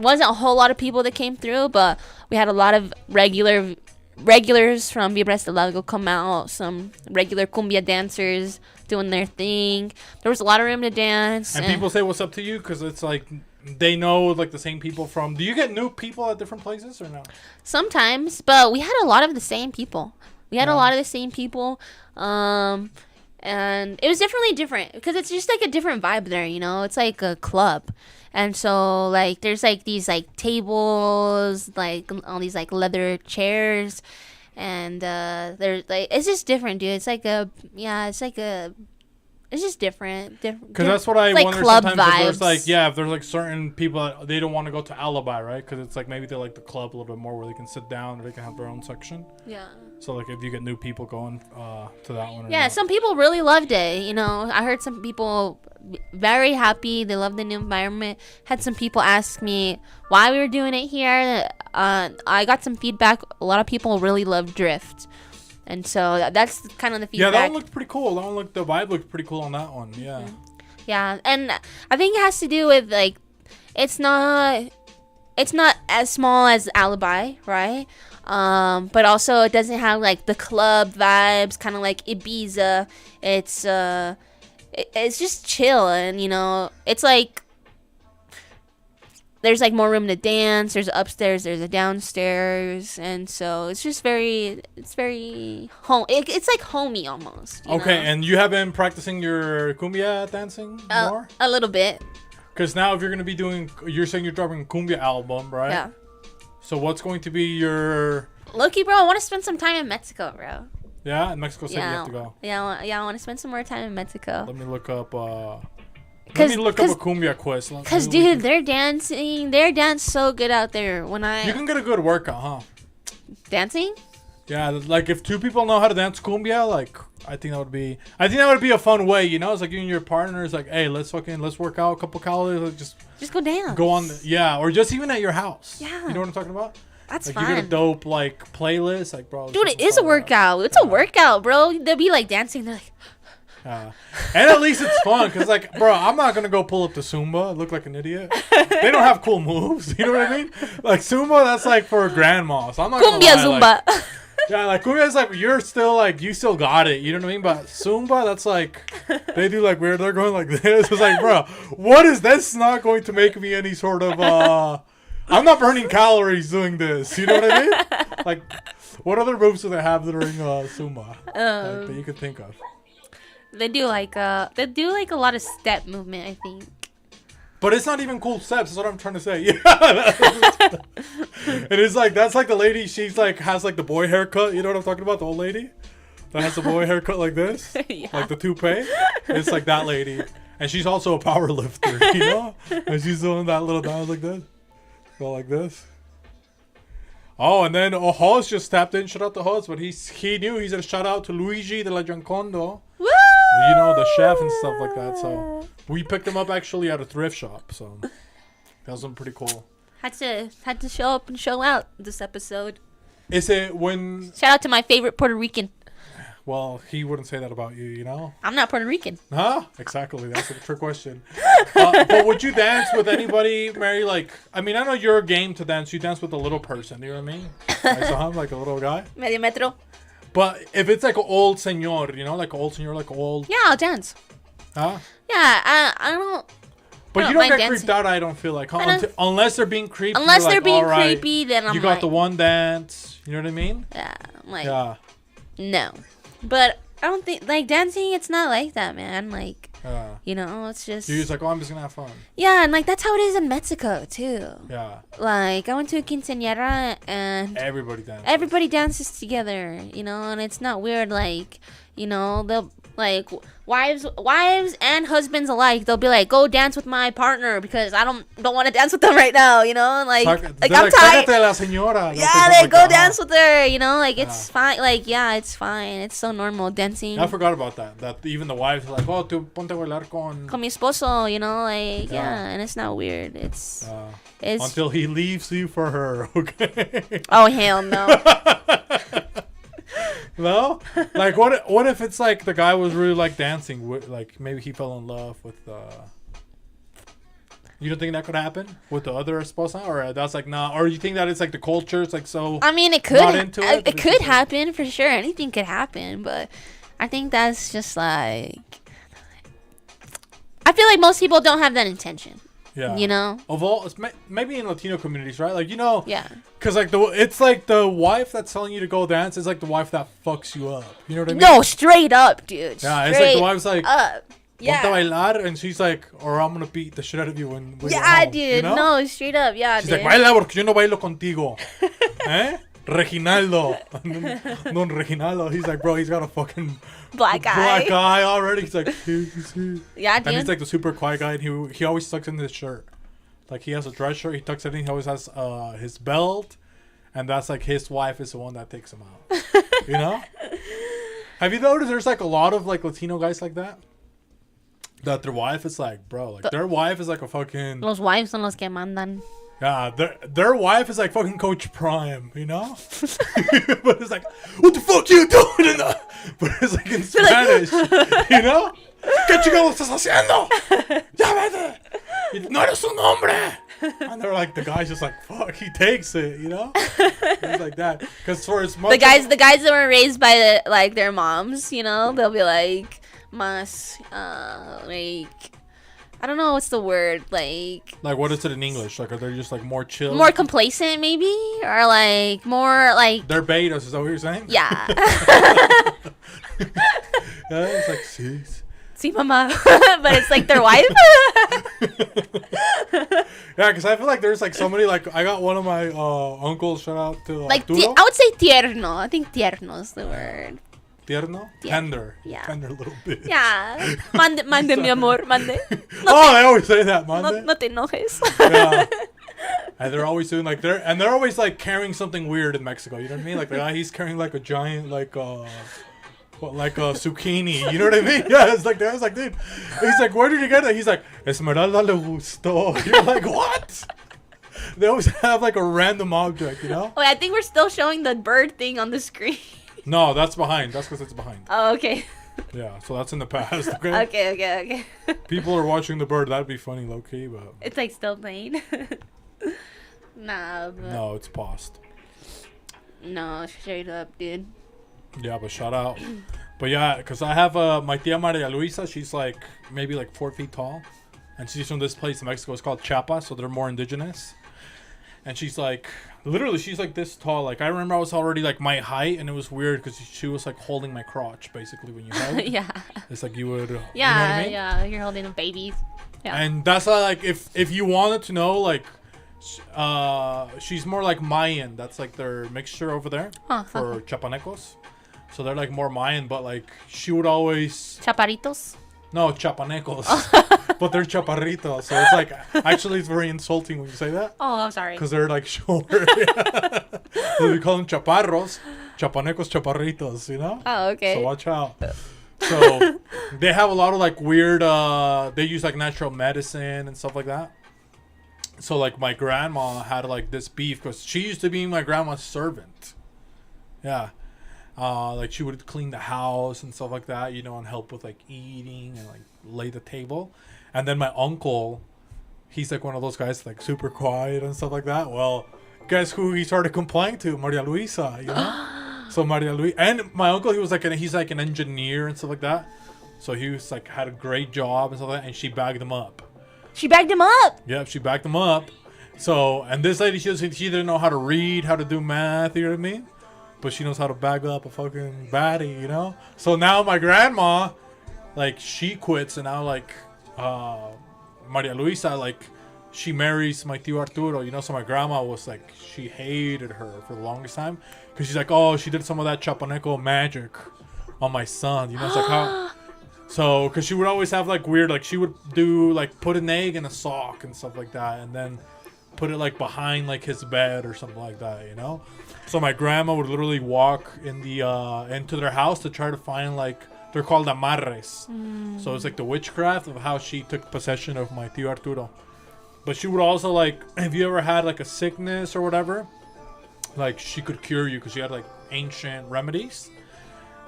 a whole lot of people that came through, but we had a lot of regulars from Vibras del Lago come out. Some regular cumbia dancers doing their thing. There was a lot of room to dance. And people say what's up to you because it's like they know like the same people from. Do you get new people at different places or no? Sometimes, but we had a lot of the same people. And it was definitely different because it's just like a different vibe there, you know. It's like a club. And so like there's like these like tables, like all these like leather chairs, and there's like it's just different, dude. It's just different. Because that's what I like wonder club sometimes. vibes. If there's like if there's like certain people that they don't want to go to Alibi, right? Because it's like maybe they like the club a little bit more where they can sit down or they can have their own section. Yeah. So like if you get new people going to that one. Yeah, some people really loved it. You know, I heard some people very happy. They loved the new environment. Had some people ask me why we were doing it here. I got some feedback. A lot of people really loved Drift. And so that's kind of the feedback. Yeah, that one looked pretty cool. The vibe looked pretty cool on that one. Yeah. Mm-hmm. Yeah, and I think it has to do with like it's not as small as Alibi, right? But also it doesn't have like the club vibes, kind of like Ibiza. It's just chill, and it's like there's like more room to dance. There's upstairs, there's a downstairs, and so it's just very home. It's like homey almost. Okay, know? and you have been practicing your cumbia dancing more? A little bit. Because now if you're going to be you're saying you're dropping a cumbia album, right? Yeah. So what's going to be your... Loki, bro, I want to spend some time in Mexico, bro. Yeah? In Mexico City you have to go. Yeah, I want to spend some more time in Mexico. Let me look up... Let me look up a cumbia quiz. Because, dude, they're dance so good out there. You can get a good workout, huh? Dancing? Yeah, like if two people know how to dance cumbia, like I think that would be a fun way, It's like you and your partner is like, hey, let's work out a couple calories, just go dance. Go on, or just even at your house. Yeah. You know what I'm talking about? That's like fun. You get a dope like playlist, like bro. Dude, it is a workout. It's a workout, bro. They'll be like dancing. They're like. And at least it's fun because, like, bro, I'm not gonna go pull up the Zumba, look like an idiot. They don't have cool moves, you know what I mean? Like Zumba, that's like for grandmas. I'm not cumbia gonna lie, Zumba. Like, yeah, like cumbia is like you still got it, you know what I mean? But Zumba, that's like they do like weird. They're going like this. It's like, bro, what is this? Not going to make me any sort of. I'm not burning calories doing this. You know what I mean? Like, what other moves do they have during Zumba that you could think of? They do like a lot of step movement, I think. But it's not even cool steps. That's what I'm trying to say. Yeah. And it's like that's like the lady. She's like has like the boy haircut. You know what I'm talking about? The old lady that has the boy haircut like this, yeah. Like the toupee. It's like that lady, and she's also a power lifter. And she's doing that little dance like this, go like this. Oh, and then Hoss just tapped in. Shout out to Hoss, but he knew. He said shout out to Luigi de la Giancondo. Woo! The chef and stuff like that. So we picked him up actually at a thrift shop. So that was pretty cool. Had to show up and show out this episode. Is it when? Shout out to my favorite Puerto Rican. Well, he wouldn't say that about you, I'm not Puerto Rican. Huh? Exactly. That's a trick question. But would you dance with anybody, Mary? Like, I mean, I know you're a game to dance. You dance with a little person. You know what I mean? I saw him like a little guy. Medio metro. But if it's like an old señor, like an old señor, like old. Yeah, I'll dance. Huh? Yeah, I don't. But you don't get creeped out, I don't feel like. Unless they're being creepy. Unless they're being creepy, then I'm you got the one dance. You know what I mean? Yeah. I'm like. Yeah. No. But I don't think, like, dancing, it's not like that, man. Like, it's just. You're just like, I'm just going to have fun. Yeah, and, like, that's how it is in Mexico, too. Yeah. Like, I went to a quinceañera, and. Everybody dances together, and it's not weird, like, they'll. Like, wives and husbands alike, they'll be like, go dance with my partner because I don't want to dance with them right now, Like I'm tired. La señora. Yeah, they go dance with her, like it's fine. Like, yeah, it's fine. It's so normal dancing. I forgot about that. That even the wives are like, oh, tú ponte a bailar con mi esposo, like, yeah, and it's not weird. It's until he leaves you for her, okay? Oh, hell no. No? Like, what if it's like the guy was really like dancing with, like, maybe he fell in love with you don't think that could happen with the other esposa, or that's like nah, or you think that it's like the culture, it's like so. I mean, it could. It could happen like, for sure. Anything could happen, but I think that's just like. I feel like most people don't have that intention. Yeah. Of all, maybe in Latino communities, right? Like, Yeah. Because like it's like the wife that's telling you to go dance is like the wife that fucks you up. You know what I mean? No, straight up, dude. Yeah, it's like the wife's like, up. Yeah. Ponte a bailar, and she's like, or I'm gonna beat the shit out of you when yeah, you're home, dude. No, straight up, yeah, she's dude. Like, baila porque yo no bailo contigo. ¿Eh? Reginaldo. Don Reginaldo. He's like, bro, he's got a fucking black eye already. He's like, yeah, dude. And he's like the super quiet guy, and he always tucks in his shirt. Like, he has a dress shirt, he tucks it in, he always has his belt, and that's like his wife is the one that takes him out. Have you noticed there's like a lot of like Latino guys like that? That their wife is like, bro, like their wife is like a fucking. Los wives son los que mandan. Yeah, their wife is like fucking Coach Prime, But it's like, what the fuck you doing? But it's like in Spanish, ¿Qué chingado estás haciendo? Ya vete. No eres un hombre. And they're like, the guy's just like, fuck, he takes it, you know? It's like that. Because for as much the guys that were raised by like their moms, you know, they'll be like, mas, like, I don't know what's the word, like what is it in English? Like, are they just like more chill? more complacent, maybe, or like more like they're betas. Is that what you're saying? Yeah. Yeah, it's like, sis. See, mama, but it's like their wife. Yeah, because I feel like there's like somebody like I got one of my uncles. Shout out to Like Arturo. I would say tierno. I think tierno is the word. Tierno? Tender. Yeah. Tender little bit. Yeah. Mande, mi amor, mande. Oh, I always say that, mande. No te enojes. Yeah. And they're always doing like they're always like carrying something weird in Mexico. You know what I mean? Like the guy, he's carrying like a giant like a zucchini. You know what I mean? Yeah, it's like I was like, dude. He's like, where did you get it? He's like, Esmeralda le gustó. You're like, what? They always have like a random object, you know? Wait, I think we're still showing the bird thing on the screen. No, that's behind. That's because it's behind. Oh, okay. Yeah, so that's in the past. Okay. Okay. People are watching the bird. That'd be funny, low key, but It's like still playing. Nah. But no, it's paused. no, straight up, dude. Yeah, but shout out. But yeah, because I have my tia Maria Luisa. She's like maybe like 4 feet tall, and she's from this place in Mexico. It's called Chiapas, so they're more indigenous. And she's like, literally, she's like this tall. Like I remember I was already like my height, and it was weird because she was like holding my crotch basically when you hug. Yeah. It's like you would. Yeah, you know what I mean? yeah. You're holding a baby. Yeah. And that's like if you wanted to know like. She's more like Mayan. That's like their mixture over there for Chiapanecos. So they're like more Mayan, but like she would always Chaparitos. no Chiapanecos, but they're chaparritos. So it's like actually it's very insulting when you say that. Oh, I'm sorry. Because they're like short. So we call them chaparros, Chiapanecos, chaparritos. You know. Oh, okay. So watch out. So they have a lot of like weird. They use like natural medicine and stuff like that. So, like, my grandma had, like, this beef because she used to be my grandma's servant. Yeah. Like, she would clean the house and stuff like that, you know, and help with, like, eating and, like, lay the table. And then my uncle, he's, like, one of those guys, like, super quiet and stuff like that. Well, guess who he started complaining to? Maria Luisa, you know? So, Maria Luisa. And my uncle, he was, like, he's, like, an engineer and stuff like that. So, he was, like, had a great job and stuff like that. And she bagged him up. She bagged him up. Yep, she backed him up. So, and this lady, she didn't know how to read, how to do math, you know what I mean? But she knows how to bag up a fucking baddie, you know? So now my grandma, like, she quits, and now, like, Maria Luisa, like, she marries my tío Arturo, you know? So my grandma was, like, she hated her for the longest time. Because she's like, oh, she did some of that Chiapaneco magic on my son, you know? It's like, how... So, because she would always have, like, weird, like, she would do, like, put an egg in a sock and stuff like that, and then put it, like, behind, like, his bed or something like that, you know? So my grandma would literally walk in the, into their house to try to find, like, they're called amarres. So it's, like, the witchcraft of how she took possession of my tío Arturo. But she would also, like, if you ever had, like, a sickness or whatever, like, she could cure you because she had, like, ancient remedies.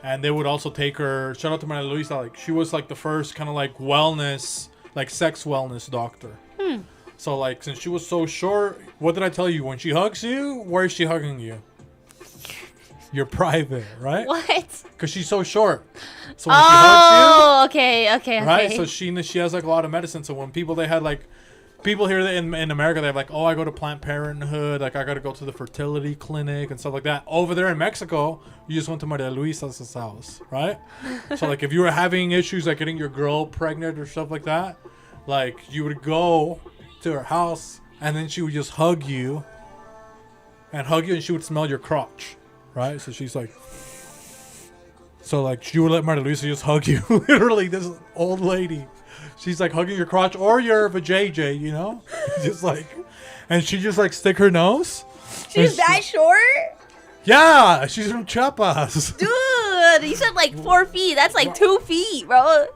And they would also take her, shout out to Maria Luisa, like, she was, like, the first kind of, like, wellness, like, sex wellness doctor. So, like, since she was so short, what did I tell you? When she hugs you, where is she hugging you? Your private, right? What? Because she's so short. So when she hugs you, okay. right? So she has, like, a lot of medicine. So when people, they had, like, people here in America, they have like, oh, I go to Planned Parenthood, like I gotta go to the fertility clinic and stuff like that. Over there in Mexico, you just went to Maria Luisa's house, right? So like if you were having issues like getting your girl pregnant or stuff like that, like you would go to her house and then she would just hug you and she would smell your crotch, right? So she's like, so like she would let Maria Luisa just hug you. Literally, this old lady. She's like hugging your crotch or your vajayjay, you know? Just like, and she just like stick her nose. She's that short? Yeah, she's from Chiapas. Dude, you said like 4 feet. That's like 2 feet, bro.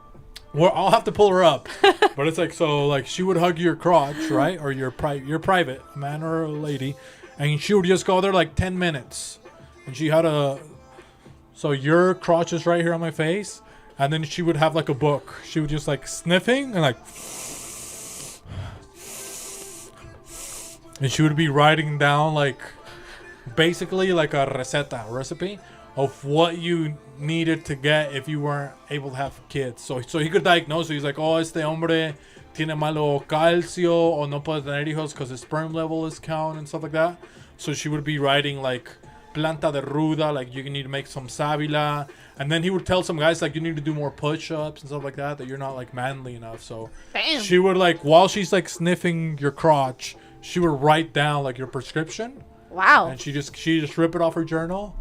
Well, I'll have to pull her up. But it's like, so like she would hug your crotch, right? Or your private, a man or a lady. And she would just go there like 10 minutes. And she had so your crotch is right here on my face. And then she would have like a book. She would just like sniffing and like And she would be writing down like basically like a recipe of what you needed to get if you weren't able to have kids. So he could diagnose. So he's like, oh, este hombre tiene malo calcio o no puede tener hijos because his sperm level is count and stuff like that. So she would be writing like planta de ruda, like you need to make some savila. And then he would tell some guys like you need to do more push-ups and stuff like that you're not like manly enough. So Damn. she would like while she's like sniffing your crotch, she would write down like your prescription. Wow. And she just rip it off her journal.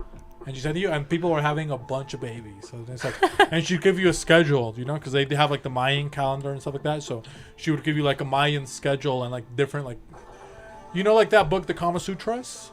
And she said to you, and people were having a bunch of babies. So it's like, and she'd give you a schedule, you know, because they have like the Mayan calendar and stuff like that. So she would give you like a Mayan schedule and like different, like, you know, like that book, the Kama Sutras?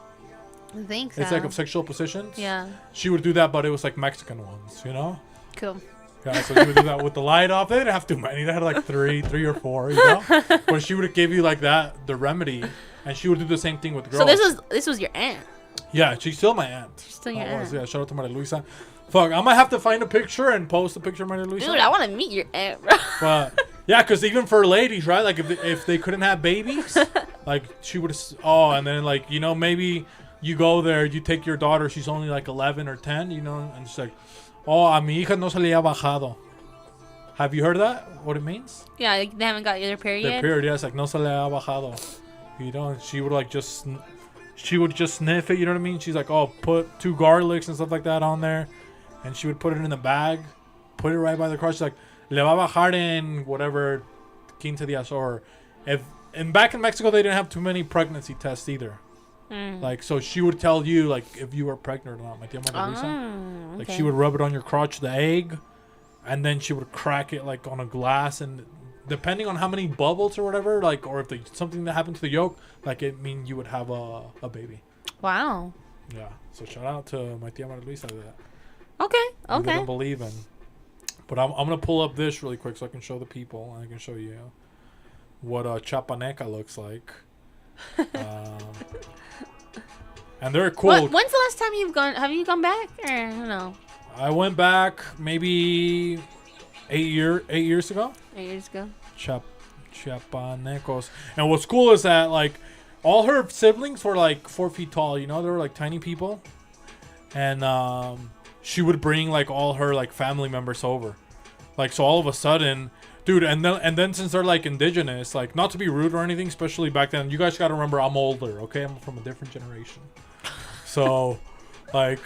I think so. It's like of sexual positions. Yeah. She would do that, but it was like Mexican ones, you know? Cool. Yeah, so she would do that with the light off. They didn't have too many. They had like three or four, you know? But she would give you like that, the remedy, and she would do the same thing with girls. So this was your aunt. Yeah, she's still my aunt. She's still your aunt. Yeah, shout out to Maria Luisa. Fuck, I might have to find a picture and post a picture of Maria Luisa. Dude, I want to meet your aunt, bro. But yeah, because even for ladies, right? Like if they couldn't have babies, like she would. Oh, and then like you know maybe you go there, you take your daughter. She's only like 11 or 10, you know, and she's like, oh, a mi hija no se le ha bajado. Have you heard of that? What it means? Yeah, like, they haven't got their period. Their period, yeah, it's like no se le ha bajado. You know, and she would like she would just sniff it, you know what I mean? She's like, oh, put 2 garlics and stuff like that on there. And she would put it in the bag, put it right by the crotch. She's like, le va a bajar en whatever, 15 días. Or and back in Mexico, they didn't have too many pregnancy tests either. Like, so she would tell you, like, if you were pregnant or not. My tia Maria Luisa. Okay. Like, she would rub it on your crotch, the egg, and then she would crack it, like, on a glass. And depending on how many bubbles or whatever, like, or if something that happened to the yolk, like, it mean you would have a baby. Wow. Yeah. So shout out to my tia Maria Luisa. That Okay. you Okay. wouldn't believe in. But I'm gonna pull up this really quick so I can show the people and I can show you what a Chiapaneca looks like. And they're cool. When's the last time you've gone? Have you gone back or no? I went back maybe 8 years ago. 8 years ago. Chiapanecos. And what's cool is that like all her siblings were like 4 feet tall. You know, they were like tiny people. And she would bring like all her like family members over. Like so, all of a sudden, dude. And then since they're like indigenous, like not to be rude or anything, especially back then. You guys gotta remember, I'm older. Okay, I'm from a different generation. So, like,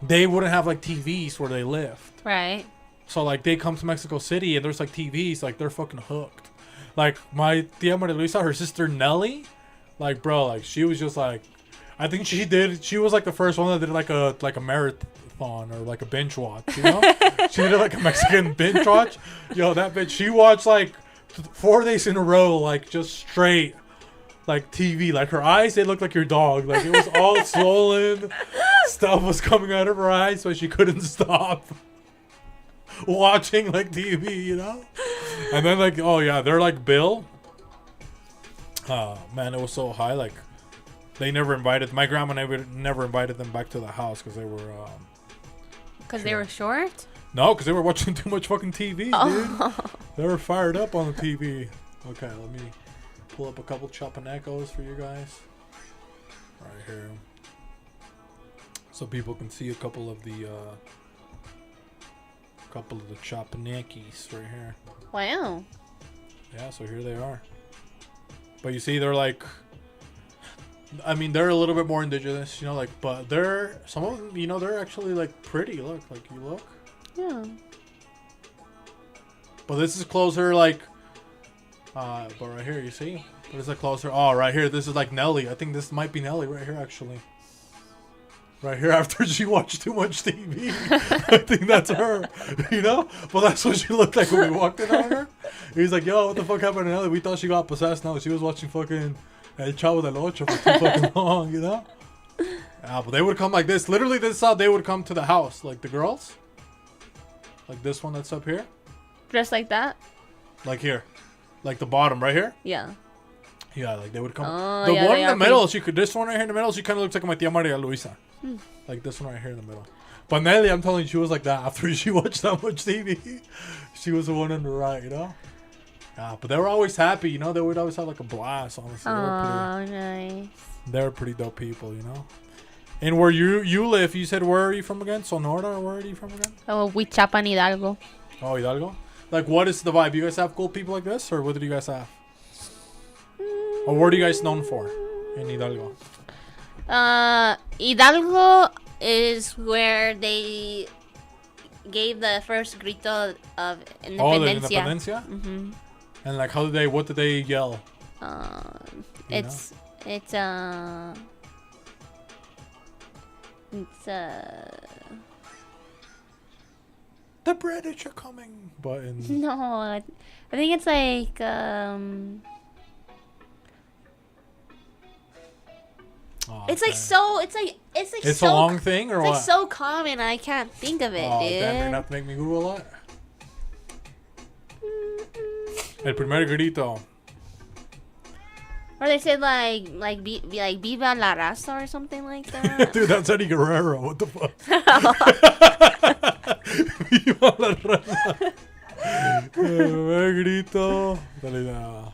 they wouldn't have like TVs where they lived. Right. So like they come to Mexico City and there's like TVs, like they're fucking hooked. Like my tia Maria Luisa, her sister Nelly, like bro, like she was just like, I think she was like the first one that did like a marathon or like a binge watch, you know? She did like a Mexican binge watch. Yo, that bitch, she watched like 4 days in a row, like just straight like TV. Like her eyes, they looked like your dog. Like it was all swollen. Stuff was coming out of her eyes, so she couldn't stop watching like TV, you know? And then like, oh yeah, they're like Bill. Man, it was so high. Like they never invited my grandma never invited them back to the house because they were Because they were short. no, because they were watching too much fucking TV, dude. They were fired up on the TV. Okay, let me pull up a couple Chiapanecos for you guys right here, so people can see a couple of the Chiapanekis right here. Wow. Yeah, so here they are. But you see, they're like, I mean, they're a little bit more indigenous, you know, like, but they're, some of them, you know, they're actually like pretty. Look, like you look. Yeah. But this is closer, like, but right here, you see? But it's like closer. Oh, right here, this is like Nelly. I think this might be Nelly right here, actually. Right here, after she watched too much TV. I think that's her, you know? But that's what she looked like when we walked in on her. He's like, yo, what the fuck happened to Nelly? We thought she got possessed. No, she was watching fucking El Chavo del Ocho for too fucking long, you know? Yeah, but they would come like this. Literally, this is how they would come to the house. Like the girls. Like this one that's up here. Dressed like that? Like here. Like the bottom right here. Yeah. Yeah, like they would come. Oh, The yeah, one they in the are middle, this one right here in the middle, she kind of looks like my tia Maria Luisa. Like this one right here in the middle. But Nelly, I'm telling you, she was like that after she watched that much TV. She was the one on the right, you know? But they were always happy, you know. They would always have like a blast. Honestly, Nice. they're pretty dope people, you know. And where you live, you said where are you from again? Sonora, or where are you from again? Oh, we Chiapan Hidalgo. Oh, Hidalgo. Like, what is the vibe? You guys have cool people like this, or what do you guys have? Or what are you guys known for in Hidalgo? Hidalgo is where they gave the first grito of independencia. Oh, the independencia. Mm-hmm. And like, what did they yell? It's The British are coming. But in no, I think it's like it's like so it's so a long thing or it's what? like so common I can't think of it, Oh, dude. damn, you're gonna have to make me Google it. El primer grito. Or they said like Viva la raza or something like that. Dude, that's Eddie Guerrero. What the fuck? Viva la raza. El primer grito. Dale, da.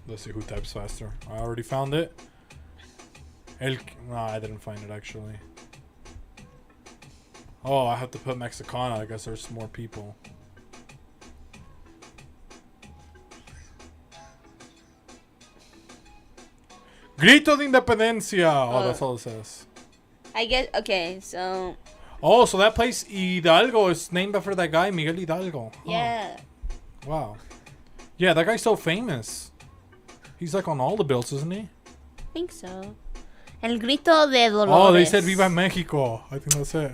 Let's see who types faster. I already found it. No, I didn't find it actually. Oh, I have to put Mexicana. I guess there's more people. Grito de Independencia. Oh, that's all it says. I guess okay, so Oh, so that place Hidalgo is named after that guy, Miguel Hidalgo. Huh. yeah. Wow. Yeah, that guy's so famous. He's like on all the bills, isn't he? I think so. El grito de Dolores. Oh, they said Viva Mexico. I think that's it.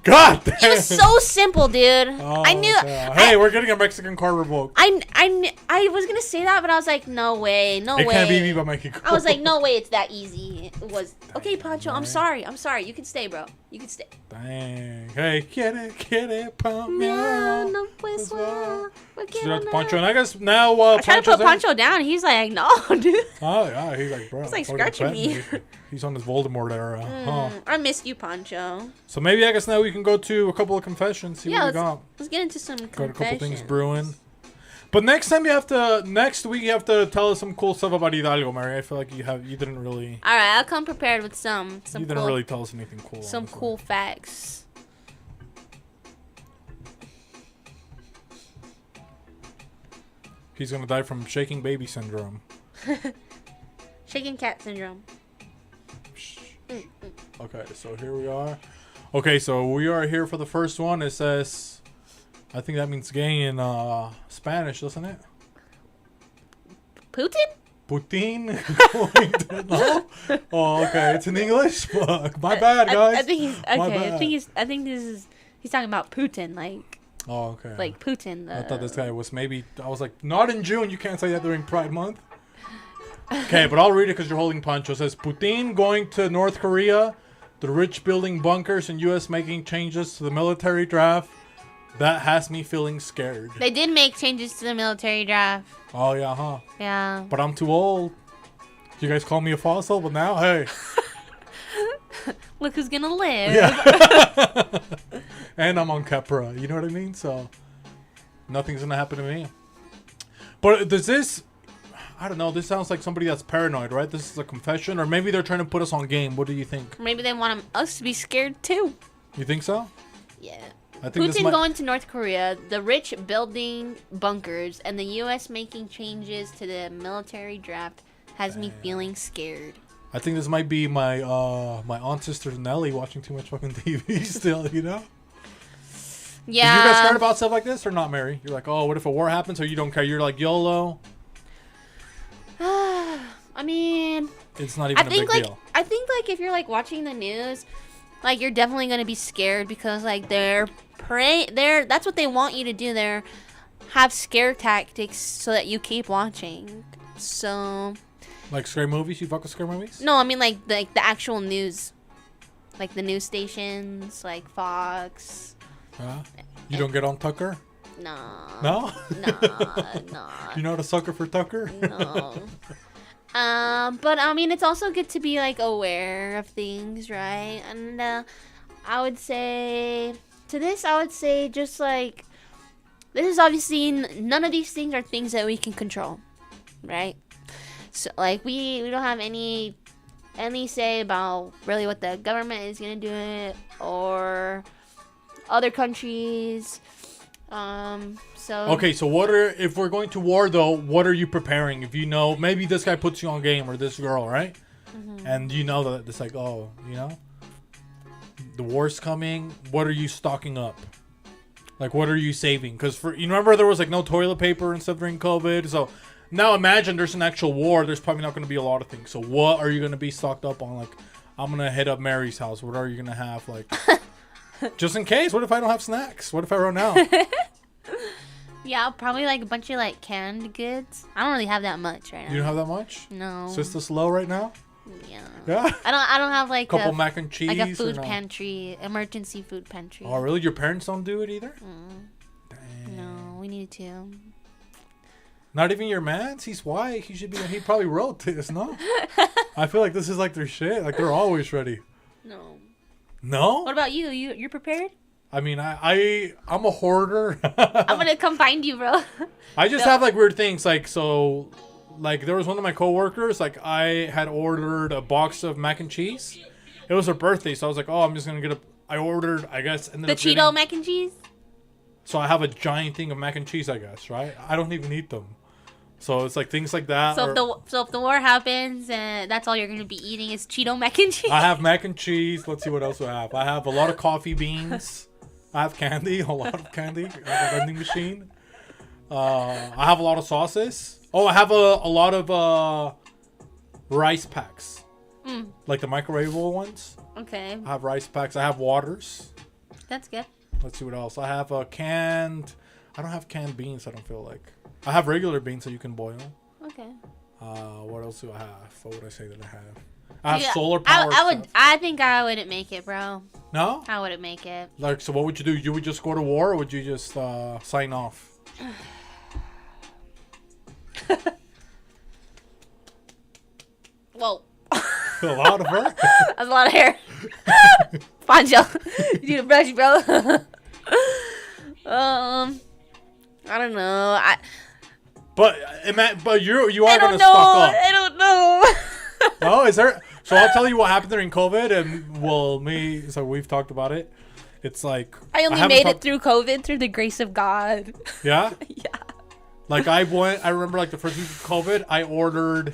God damn. It was so simple, dude. Oh, I knew. damn. Hey, we're getting a Mexican car revoked. I was gonna say that, but I was like, no way, no It way. can't be Viva Mexico. I was like, no way, it's that easy. It was okay, Pancho. I'm Dang. sorry. You can stay, bro. You can stay. Dang. Hey, quiere pa' mi No, amor. no pues Well, well. So that's Pancho, and I guess now I tried to Pancho's put Pancho down. He's like, no, dude. Oh yeah, he's like, bro. He's like fucking scratching me. threatened. He's on his Voldemort era. Huh. I missed you, Pancho. So maybe I guess now we can go to a couple of confessions. See what we got. Let's get into some Got a couple things confessions. brewing. But next week you have to tell us some cool stuff about Hidalgo, Mary. I feel like you didn't really. All right, I'll come prepared with some You didn't cool, really tell us anything cool. some honestly. cool facts. He's gonna die from shaking baby syndrome. Shaking cat syndrome. Okay, so here we are. Okay, so we are here for the first one. It says, I think that means gay in Spanish, doesn't it? Putin? Putin. No? Oh, okay. It's in English. Fuck. My bad, guys. I think he's My okay. bad. I think he's talking about Putin, Oh, okay. like Putin. I thought this guy was maybe. I was like, not in June. You can't say that during Pride Month. Okay, but I'll read it because you're holding Pancho. It says Putin going to North Korea, the rich building bunkers, and U.S. making changes to the military draft. That has me feeling scared. They did make changes to the military draft. Oh yeah, huh? Yeah. But I'm too old. You guys call me a fossil, but now, hey. Look who's gonna live. Yeah. And I'm on Kepra. You know what I mean? So nothing's gonna happen to me. But does this? I don't know. This sounds like somebody that's paranoid, right? This is a confession, or maybe they're trying to put us on game. What do you think? Maybe they want us to be scared too. You think so? Yeah. I think this Putin might. going to North Korea, the rich building bunkers, and the U.S. making changes to the military draft has me feeling scared. I think this might be my my aunt sister Nelly watching too much fucking TV still. You know? Yeah. Are you guys scared about stuff like this or not, Mary? You're like, oh, what if a war happens? Or you don't care? You're like YOLO. I mean, It's not even a big deal. I think like if you're like watching the news, like you're definitely gonna be scared because like they're that's what they want you to do. They're have scare tactics so that you keep watching. So. Like scary movies? You fuck with scary movies? No, I mean like the actual news, like the news stations, like Fox. You don't get on Tucker? No. No? No. You're not a sucker for Tucker? No. But I mean, it's also good to be like aware of things, right? And I would say to this, I would say just like, this is obviously, none of these things are things that we can control, right? So like we don't have any say about really what the government is gonna do it or other countries. So Okay, so if we're going to war though, what are you preparing? If you know, maybe this guy puts you on game or this girl, right? Mm-hmm. And you know that it's like, oh, you know, the war's coming. What are you stocking up? Like, what are you saving? Because you remember there was like no toilet paper and stuff during COVID. So now imagine there's an actual war. There's probably not going to be a lot of things. So what are you going to be stocked up on? Like, I'm going to hit up Mary's house. What are you going to have? Like, just in case. What if I don't have snacks? What if I run out? Yeah, probably like a bunch of like canned goods. I don't really have that much right now. You don't have that much? No. Sister's low right now? Yeah. Yeah. I don't have like couple mac and cheese. Like a food pantry, emergency food pantry. Oh really? Your parents don't do it either? Dang. No, we need to. Not even your man's? He's white. He probably wrote this, no? I feel like this is like their shit. Like they're always ready. No. No? What about you? You're prepared? I mean, I'm a hoarder. I'm gonna come find you, bro. I just have like weird things. Like, so, like there was one of my coworkers. Like I had ordered a box of mac and cheese. It was her birthday, so I was like, oh, I'm just gonna I ordered, I guess, the Cheeto mac and cheese. So I have a giant thing of mac and cheese, I guess, right? I don't even eat them. So it's like things like that. So if the war happens and that's all you're gonna be eating is Cheeto mac and cheese. I have mac and cheese. Let's see what else I have. I have a lot of coffee beans. I have candy, a lot of candy. I have a vending machine. I have a lot of sauces. Oh, I have a lot of rice packs. Like the microwavable ones. Okay. I have rice packs. I have waters. That's good. Let's see what else. I have a canned... I don't have canned beans, I don't feel like. I have regular beans that you can boil. Okay. What else do I have? What would I say that I have? I have solar power. I think I wouldn't make it, bro. No? I wouldn't make it. Like, so what would you do? You would just go to war, or would you just sign off? Whoa. A lot of hair? That's a lot of hair. Poncho. You need a brush, bro. I don't know. But you are gonna stock up. I don't know. No, is there? So I'll tell you what happened during COVID, and so we've talked about it. It's like I only made it through COVID through the grace of God. Yeah. Yeah. Like I remember like the first week of COVID, I ordered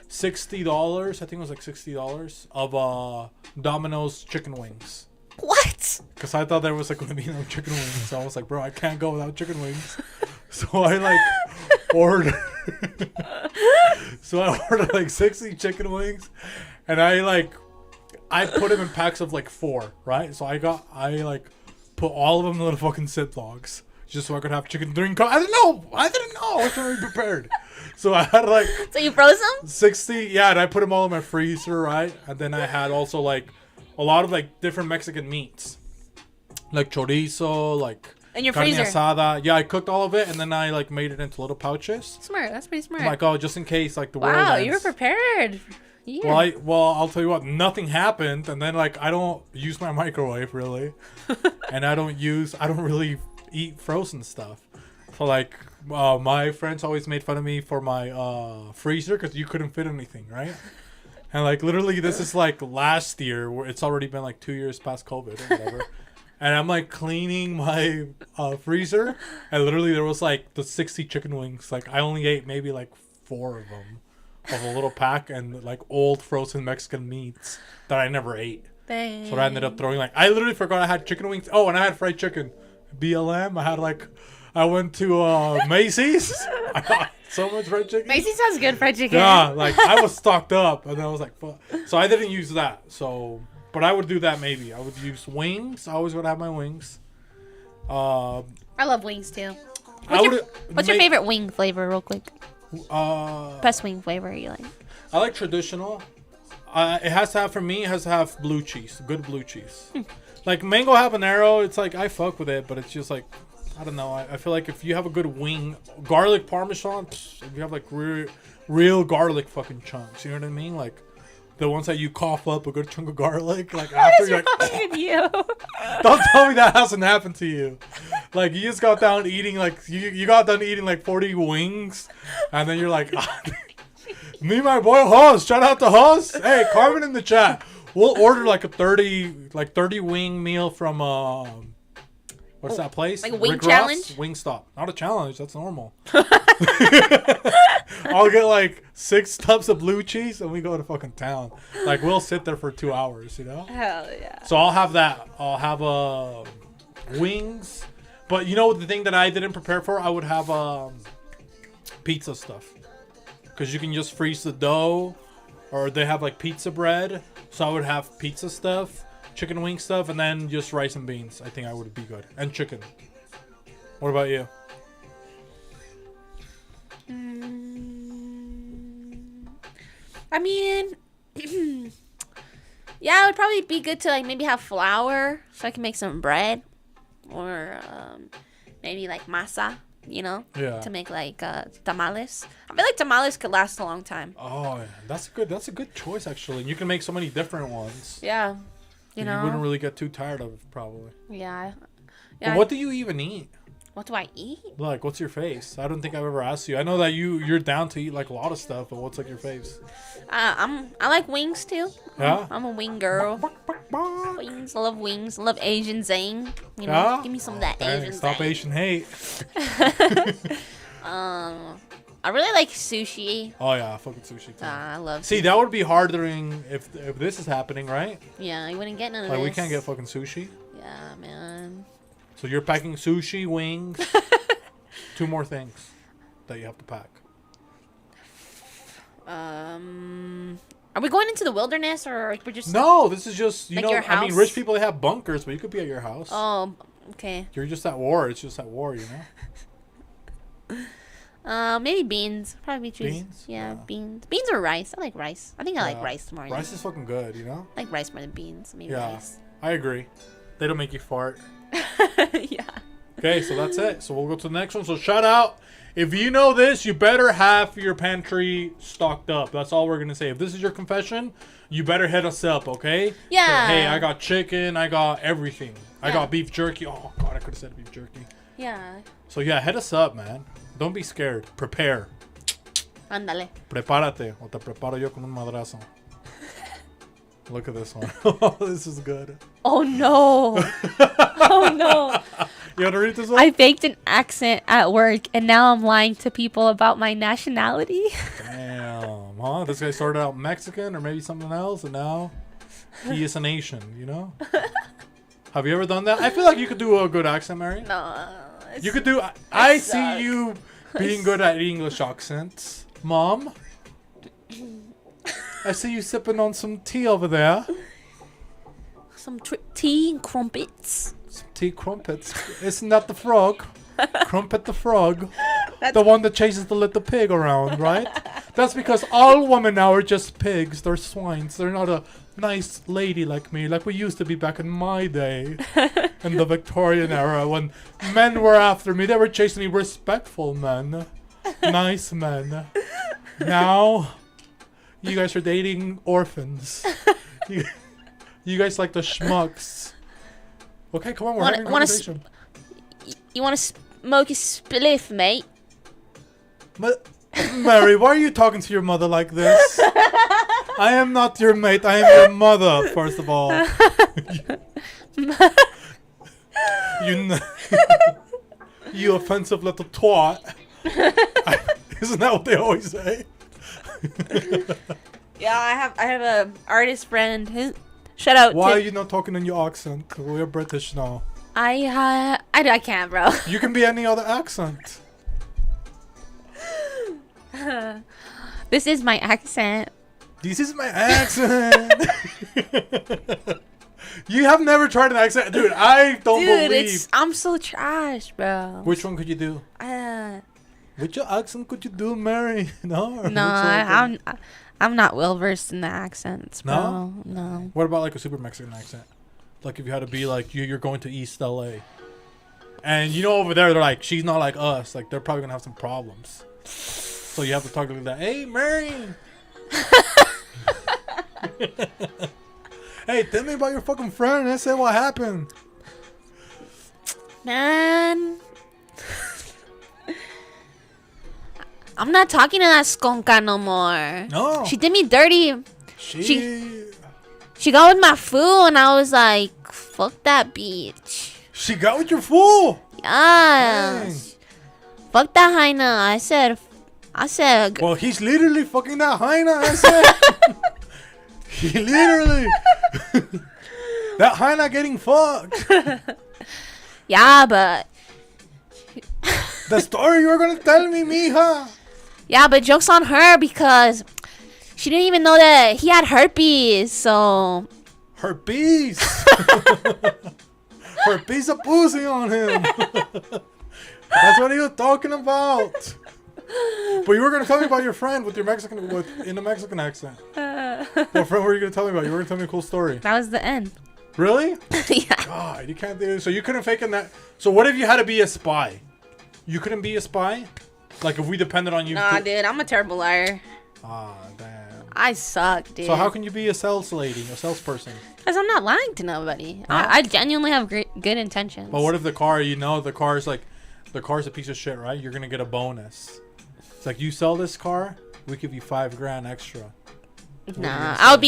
$60. I think it was like $60 of Domino's chicken wings. What? Because I thought there was like going to be no chicken wings. So I was like, bro, I can't go without chicken wings. So I like ordered. So I ordered like 60 chicken wings, and I put them in packs of like 4, right? So I like put all of them in little fucking Ziplocs just so I could have chicken during COVID. I didn't know. I was already prepared. So I had like. So you froze them? 60, yeah, and I put them all in my freezer, right? And then I had also like a lot of like different Mexican meats, like chorizo, like. In your carne freezer? asada. Yeah, I cooked all of it, and then I like made it into little pouches. Smart. That's pretty smart. I'm like, oh, just in case like the war Wow, ends. you were prepared. Yeah. Well, I'll tell you what, nothing happened, and then like I don't use my microwave really, and I don't really eat frozen stuff. So like my friends always made fun of me for my freezer because you couldn't fit anything, right? And like literally, this is like last year, where it's already been like 2 years past COVID or whatever. And I'm like cleaning my freezer, and literally there was like the 60 chicken wings. Like I only ate maybe like 4 of them, of a little pack, and like old frozen Mexican meats that I never ate. Dang. So I ended up throwing I literally forgot I had chicken wings. Oh, and I had fried chicken, BLM. I went to Macy's. I got so much fried chicken. Macy's has good fried chicken. Yeah, like I was stocked up, and I was like, fuck. So I didn't use that. So. But I would do that maybe. I would use wings. I always would have my wings. I love wings too. What's your favorite wing flavor, real quick? Best wing flavor you like? I like traditional. It has to have blue cheese. Good blue cheese. Like mango habanero, it's like I fuck with it, but it's just like I don't know. I feel like if you have a good wing, garlic parmesan, if you have like real garlic fucking chunks, you know what I mean? Like The ones that you cough up a good chunk of garlic, like after you're like, Fucking you. don't tell me that hasn't happened to you. Like you just got down eating like you got done eating like 40 wings, and then you're like, me and my boy Hoss, shout out to Hoss. Hey, Carmen in the chat. We'll order like a 30 wing meal from what's that place? Like a wing Rick challenge? Ross? Wingstop. Not a challenge. That's normal. I'll get like 6 tubs of blue cheese and we go to fucking town. Like we'll sit there for 2 hours, you know? Hell yeah. So I'll have that. I'll have wings. But you know the thing that I didn't prepare for? I would have pizza stuff. Because you can just freeze the dough. Or they have like pizza bread. So I would have pizza stuff. Chicken wing stuff, and then just rice and beans. I think I would be good. And chicken. What about you? I mean, yeah, it would probably be good to like maybe have flour so I can make some bread, or maybe like masa, you know, to make like tamales. I feel like tamales could last a long time. Oh, yeah. That's a good choice actually. You can make so many different ones. Yeah. You know, you wouldn't really get too tired of it, probably. Yeah. But what do you even eat? What do I eat? Like, what's your face? I don't think I've ever asked you. I know that you're down to eat like a lot of stuff, but what's like your face? I like wings too. Yeah. I'm a wing girl. Wings. I love wings. I love Asian zing. You know, give me some of that Asian Stop zing. Asian hate. I really like sushi. Oh yeah, fucking sushi too. I love. See, that would be harder if this is happening, right? Yeah, you wouldn't get none of Like this. we can't get fucking sushi. Yeah, man. So you're packing sushi, wings, 2 more things that you have to pack. Are we going into the wilderness or we're just? No, this is just Like your I mean, house? rich people they have bunkers, but you could be at your house. Oh, okay. You're just at war. It's just at war, you know. Maybe beans. Probably choose. Beans? Yeah, Yeah. beans. Beans or rice. I like rice. I think I like rice more. Rice is fucking good, you know. I like rice more than beans. Maybe Yeah, rice. I agree. They don't make you fart. Yeah. Okay, so that's it. So we'll go to the next one. So shout out. If you know this, you better have your pantry stocked up. That's all we're going to say. If this is your confession, you better hit us up, okay? Yeah. So, hey, I got chicken. I got everything. I Yeah. got beef jerky. Oh, God, I could have said beef jerky. Yeah. So, yeah, hit us up, man. Don't be scared. Prepare. Ándale. Prepárate. O te preparo yo con un madrazo. Look at this one. Oh, this is good. Oh, no. Oh, no. You want to read this one? I faked an accent at work, and now I'm lying to people about my nationality. Damn, huh? This guy started out Mexican or maybe something else, and now he is an Asian, you know? Have you ever done that? I feel like you could do a good accent, Mary. No. You could do... I see suck. you being good at English accents. Mom? I see you sipping on some tea over there. Some tea and crumpets. Some tea crumpets. Isn't that the frog? Crumpet the frog. The one that chases the little pig around, right? That's because all women now are just pigs. They're swines. They're not a nice lady like me, like we used to be back in my day. In the Victorian era, when men were after me, they were chasing me. Respectful men. Nice men. Now, you guys are dating orphans. You guys like the schmucks. Okay, come on, we're having a conversation. You want to smoke a spliff, mate? Mary, why are you talking to your mother like this? I am not your mate. I am your mother, first of all. You offensive little twat. Isn't that what they always say? Yeah, I have a artist friend. Shout out. Why are you not talking in your accent? We're British now. I can't, bro. You can be any other accent. This is my accent. This is my accent. You have never tried an accent, dude. I don't believe. I'm so trash, bro. Which one could you do? Which accent could you do, Mary? No. I'm not well versed in the accents, bro. No. What about like a super Mexican accent? Like if you had to be like you're going to East LA, and you know over there they're like she's not like us. Like they're probably gonna have some problems. So you have to talk to them like, hey, Mary. Hey, tell me about your fucking friend. I said what happened. Man. I'm not talking to that skonka no more. No. She did me dirty. She She got with my fool, and I was like, fuck that bitch. She got with your fool. Yeah. Dang. Fuck that hyena. I said. Well, he's literally fucking that hyena. I said. He literally. That hyena getting fucked. Yeah, but. The story you were gonna tell me, mija. Yeah, but joke's on her because she didn't even know that he had herpes. So. Herpes. Herpes a pussy on him. That's what he was talking about. But you were gonna tell me about your friend with your Mexican in a Mexican accent. What friend were you gonna tell me about? You were gonna tell me a cool story. That was the end. Really? Yeah. God, you can't do it. So you couldn't fake in that. So what if you had to be a spy? You couldn't be a spy? Like if we depended on you? Nah, dude, I'm a terrible liar. Ah, damn. I suck, dude. So how can you be a sales lady, a salesperson? Because I'm not lying to nobody. Huh? I genuinely have good intentions. But what if the car, the car's like, the car's a piece of shit, right? You're gonna get a bonus. It's like, you sell this car, we give you $5,000 extra. Nah, I would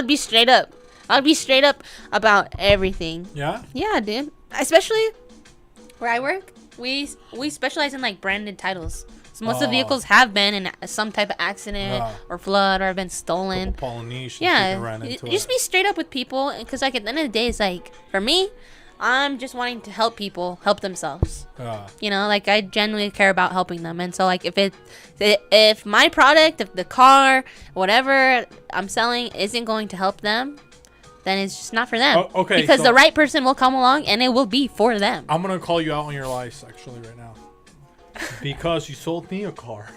be straight up. I would be straight up about everything. Yeah? Yeah, dude. Especially where I work, we specialize in like branded titles. So most of the vehicles have been in some type of accident or flood or have been stolen. Polynesian. Yeah, just be straight up with people, because like at the end of the day, it's like for me, I'm just wanting to help people help themselves. You know, like I genuinely care about helping them, and so like if my product, if the car, whatever I'm selling isn't going to help them, then it's just not for them. Oh, okay. Because the right person will come along and it will be for them. I'm gonna call you out on your lies actually right now. Because you sold me a car.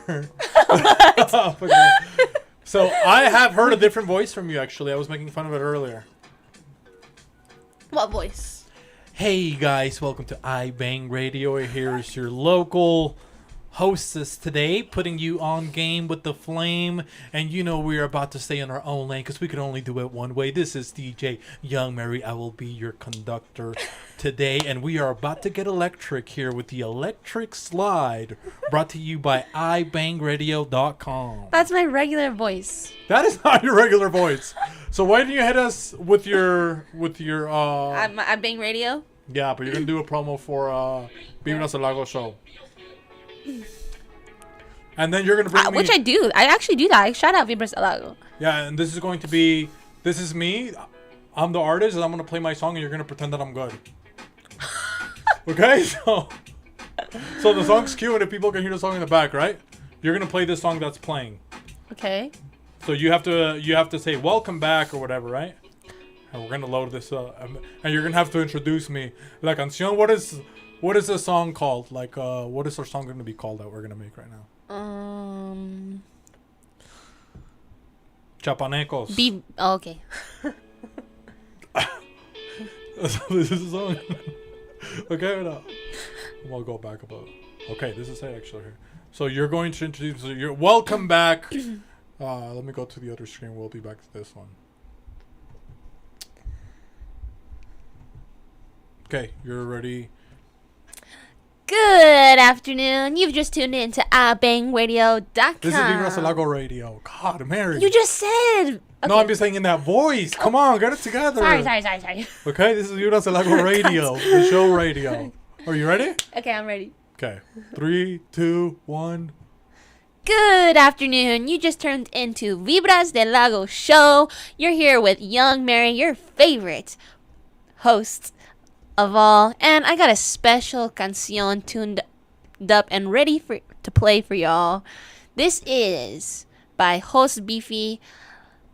So I have heard a different voice from you actually. I was making fun of it earlier. What voice? Hey guys, welcome to iBang Radio. Here's your local hostess today, putting you on game with the flame. And you know we're about to stay in our own lane because we can only do it one way. This is DJ Young Mary. I will be your conductor today, and we are about to get electric here with the electric slide, brought to you by ibangradio.com. That's my regular voice. That is not your regular voice. So why didn't you hit us with your I'm Bang Radio. Yeah, but you're gonna do a promo for Vibras del Lago show. And then you're gonna bring me, which I do. I actually do that. I shout out Vibras del Lago. Yeah, and this is going to be, this is me. I'm the artist, and I'm gonna play my song, and you're gonna pretend that I'm good. Okay, so the song's cute, and if people can hear the song in the back, right? You're gonna play this song that's playing. Okay. So you have to say welcome back or whatever, right? And we're gonna load this up, and you're gonna have to introduce me. La canción, what is the song called? Like, what is our song gonna be called that we're gonna make right now? Chiapanecos. Okay. This is a song. Okay, no. We'll go back about. Okay, this is it actually here. So you're going to introduce. So you're welcome back. Let me go to the other screen. We'll be back to this one. Okay, you're ready. Good afternoon. You've just tuned in to ibangradio.com. This is Vibras del Lago Radio. God, Mary. You just said. Okay. No, I'm just saying in that voice. Come on, get it together. Sorry. Okay, this is Vibras del Lago Radio, the show radio. Are you ready? Okay, I'm ready. Okay, 3, 2, 1. Good afternoon. You just turned into Vibras del Lago show. You're here with Young Mary, your favorite host of all, and I got a special canción tuned up and ready to play for y'all. This is by Host Beefy,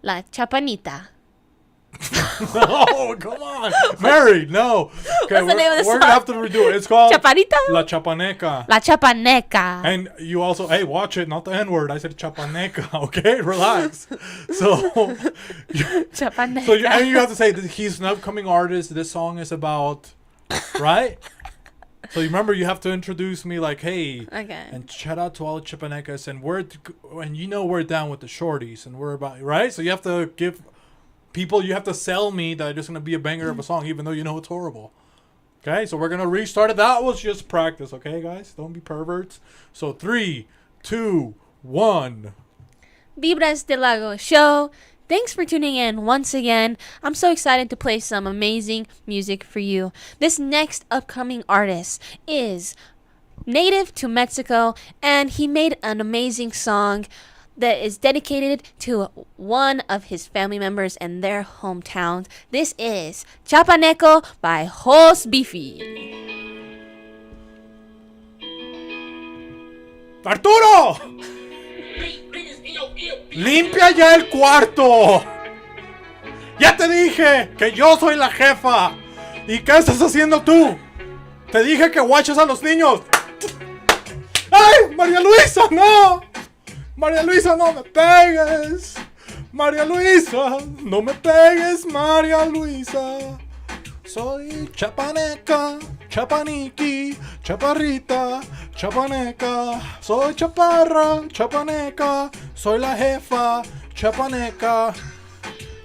La Chapanita. No, come on, Mary, no. Okay, What's the name of the song? We're gonna have to redo it. It's called Chapanita? La Chiapaneca. La Chiapaneca. And you also, hey, watch it, not the N-word. I said Chiapaneca. Okay, relax. So, Chiapaneca. So and you have to say that he's an upcoming artist. This song is about, right? So you remember, you have to introduce me like, hey, okay. And shout out to all the Chiapanecos, and we're down with the shorties, and we're about, right? So you have to give people, you have to sell me that it's going to be a banger of a song, even though you know it's horrible. Okay, so we're going to restart it. That was just practice, okay, guys? Don't be perverts. So 3, 2, 1. Vibras del Lago Show. Thanks for tuning in once again. I'm so excited to play some amazing music for you. This next upcoming artist is native to Mexico, and he made an amazing song that is dedicated to one of his family members and their hometowns. This is Chiapaneco by Jos Beefy. ¡Arturo! ¡Limpia ya el cuarto! ¡Ya te dije que yo soy la jefa! ¿Y qué estás haciendo tú? Te dije que guaches a los niños. ¡Ay, María Luisa, no! María Luisa, no me pegues. María Luisa, no me pegues, María Luisa. Soy chapaneca, chapaniqui, chaparrita, chapaneca. Soy chaparra, chapaneca. Soy la jefa, chapaneca.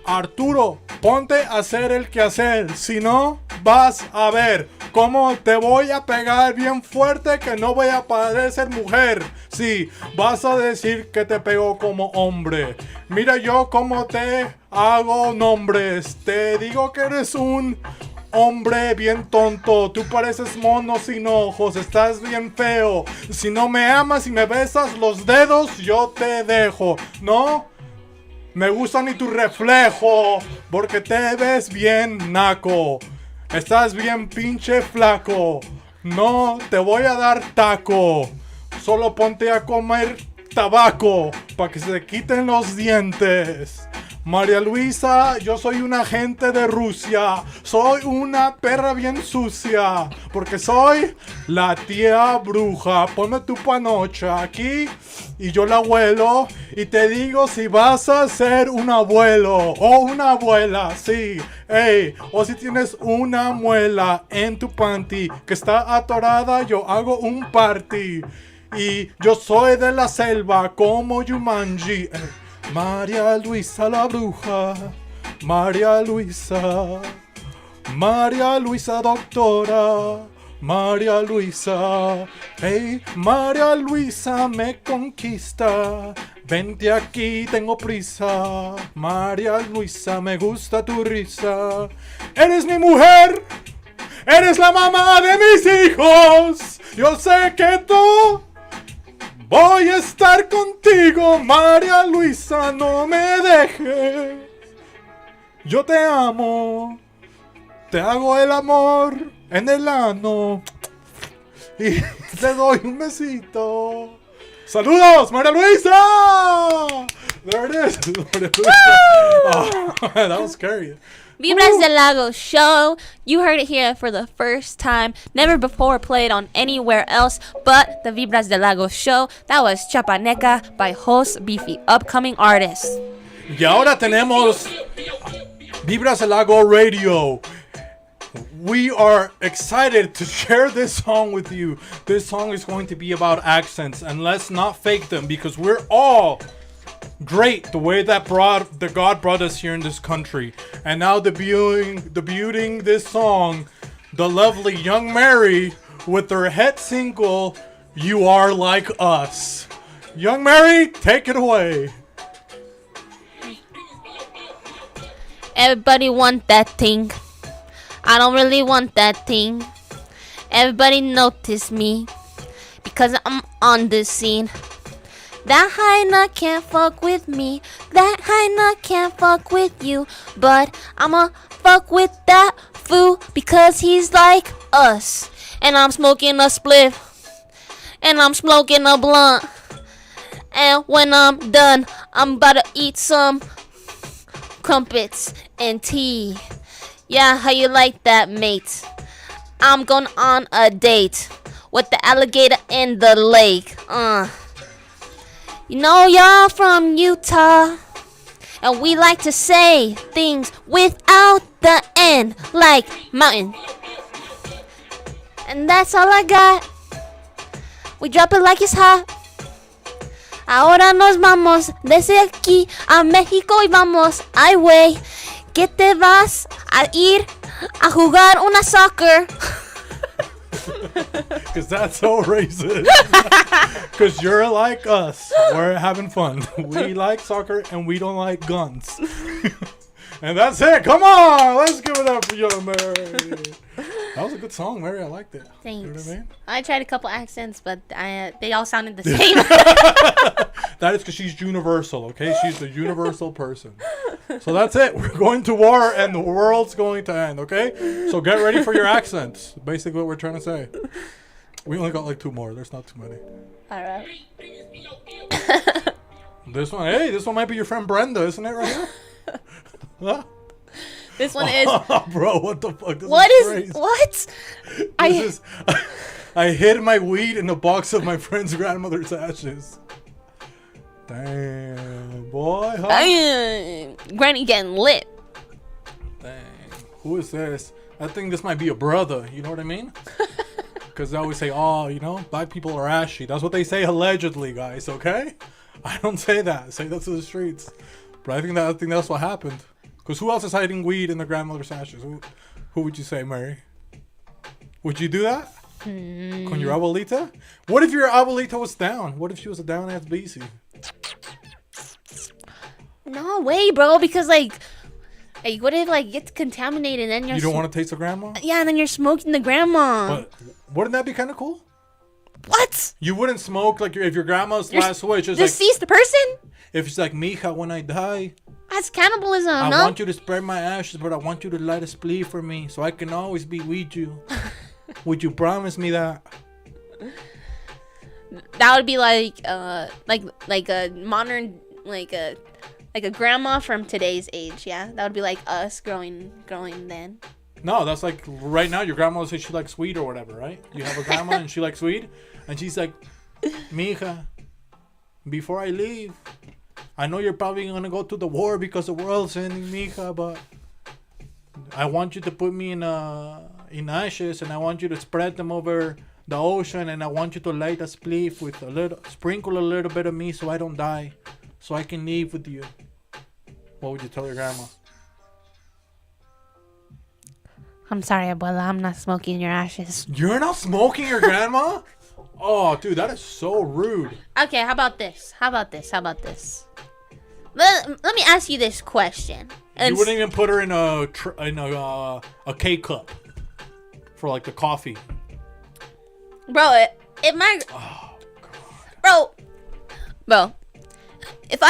Arturo, ponte a hacer el quehacer. Si no, vas a ver cómo te voy a pegar bien fuerte que no voy a parecer mujer. Sí, vas a decir que te pego como hombre. Mira yo cómo te hago nombres. Te digo que eres un hombre bien tonto. Tú pareces mono sin ojos. Estás bien feo. Si no me amas y me besas los dedos, yo te dejo. ¿No? Me gusta ni tu reflejo, porque te ves bien naco. Estás bien pinche flaco. No te voy a dar taco. Solo ponte a comer tabaco para que se te quiten los dientes. María Luisa, yo soy un agente de Rusia. Soy una perra bien sucia, porque soy la tía bruja. Ponme tu panocha aquí y yo la huelo y te digo si vas a ser un abuelo o una abuela, sí. Ey, o si tienes una muela en tu panty que está atorada, yo hago un party. Y yo soy de la selva como Jumanji. María Luisa la bruja, María Luisa, María Luisa doctora, María Luisa, hey, María Luisa me conquista. Vente aquí, tengo prisa. María Luisa, me gusta tu risa. Eres mi mujer, eres la mamá de mis hijos. Yo sé que tú voy a estar contigo, María Luisa, no me dejes. Yo te amo, te hago el amor en el ano y te doy un besito. ¡Saludos, María Luisa! There it is, María Luisa. Oh, that was scary. Vibras del Lago Show. You heard it here for the first time. Never before played on anywhere else but the Vibras del Lago Show. That was Chiapaneca by Jos Beefy, upcoming artist. Y ahora tenemos Vibras del Lago Radio. We are excited to share this song with you. This song is going to be about accents, and let's not fake them because we're all great the way that God brought us here in this country. And now debuting this song, the lovely Young Mary with their hit single, You Are Like Us. Young Mary, take it away. Everybody want that thing. I don't really want that thing. Everybody notice me because I'm on the scene. That hyena can't fuck with me. That hyena can't fuck with you. But I'ma fuck with that fool because he's like us. And I'm smoking a spliff. And I'm smoking a blunt. And when I'm done, I'm about to eat some crumpets and tea. Yeah, how you like that, mate? I'm going on a date with the alligator in the lake. You know y'all from Utah, and we like to say things without the end, like mountain. And that's all I got. We drop it like it's hot. Ahora nos vamos desde aquí a México y vamos, ay wey. ¿Qué te vas a ir a jugar una soccer? Because that's so racist. Because you're like us. We're having fun. We like soccer and we don't like guns. And that's it. Come on. Let's give it up for young Mary. That was a good song, Mary. I liked it. Thanks. You know what I mean? I tried a couple accents, but they all sounded the same. That is because she's universal, okay? She's the universal person. So that's it. We're going to war and the world's going to end, okay? So get ready for your accents. Basically what we're trying to say. We only got like 2 more. There's not too many. All right. This one might be your friend Brenda, isn't it, right here? Huh? This one is. Bro, what the fuck? This What is is crazy. what? I hid my weed in a box of my friend's grandmother's ashes. Damn, boy. Huh? Granny getting lit. Dang. Who is this? I think this might be a brother. You know what I mean? Because they always say, oh, you know, black people are ashy. That's what they say allegedly, guys, okay? I don't say that. I say that to the streets. But I think that's what happened. Because who else is hiding weed in their grandmother's ashes? Who would you say, Mary? Would you do that? Con your abuelita? What if your abuelita was down? What if she was a down-ass BC? No way, bro. Because like what if like gets contaminated and then You don't want to taste the grandma? Yeah, and then you're smoking the grandma. But wouldn't that be kind of cool? What? You wouldn't smoke like if your grandma's last wish is like, Deceased the person? if she's like, mija, when I die, That's cannibalism, I no? want you to spread my ashes, but I want you to light a splee for me so I can always be with you. Would you promise me that? That would be like a modern like a grandma from today's age, yeah? That would be like us growing then. No, that's like right now your grandma says she likes weed or whatever, right? You have a grandma and she likes weed, and she's like, mija, before I leave, I know you're probably gonna go to the war because the world's ending, mija, but I want you to put me in ashes, and I want you to spread them over the ocean, and I want you to light a spliff with sprinkle a little bit of me so I don't die, so I can live with you. What would you tell your grandma? I'm sorry, abuela. I'm not smoking your ashes. You're not smoking your grandma? Oh, dude, that is so rude. Okay, how about this? Let me ask you this question. You wouldn't even put her in a K-cup for like the coffee. Bro, Bro, if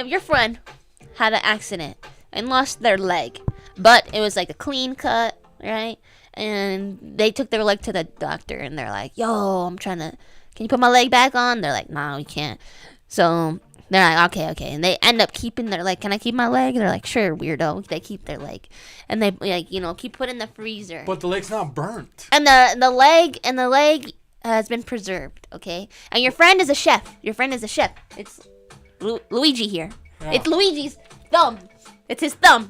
your friend had an accident and lost their leg, but it was like a clean cut, right? And they took their leg to the doctor and they're like, yo, can you put my leg back on? They're like, no, we can't. So they're like, okay. And they end up keeping their leg. Can I keep my leg? They're like, sure, weirdo. They keep their leg. And they keep put in the freezer. But the leg's not burnt. And the leg has been preserved, okay? And your friend is a chef. It's Luigi here. Yeah. It's Luigi's thumb. It's his thumb.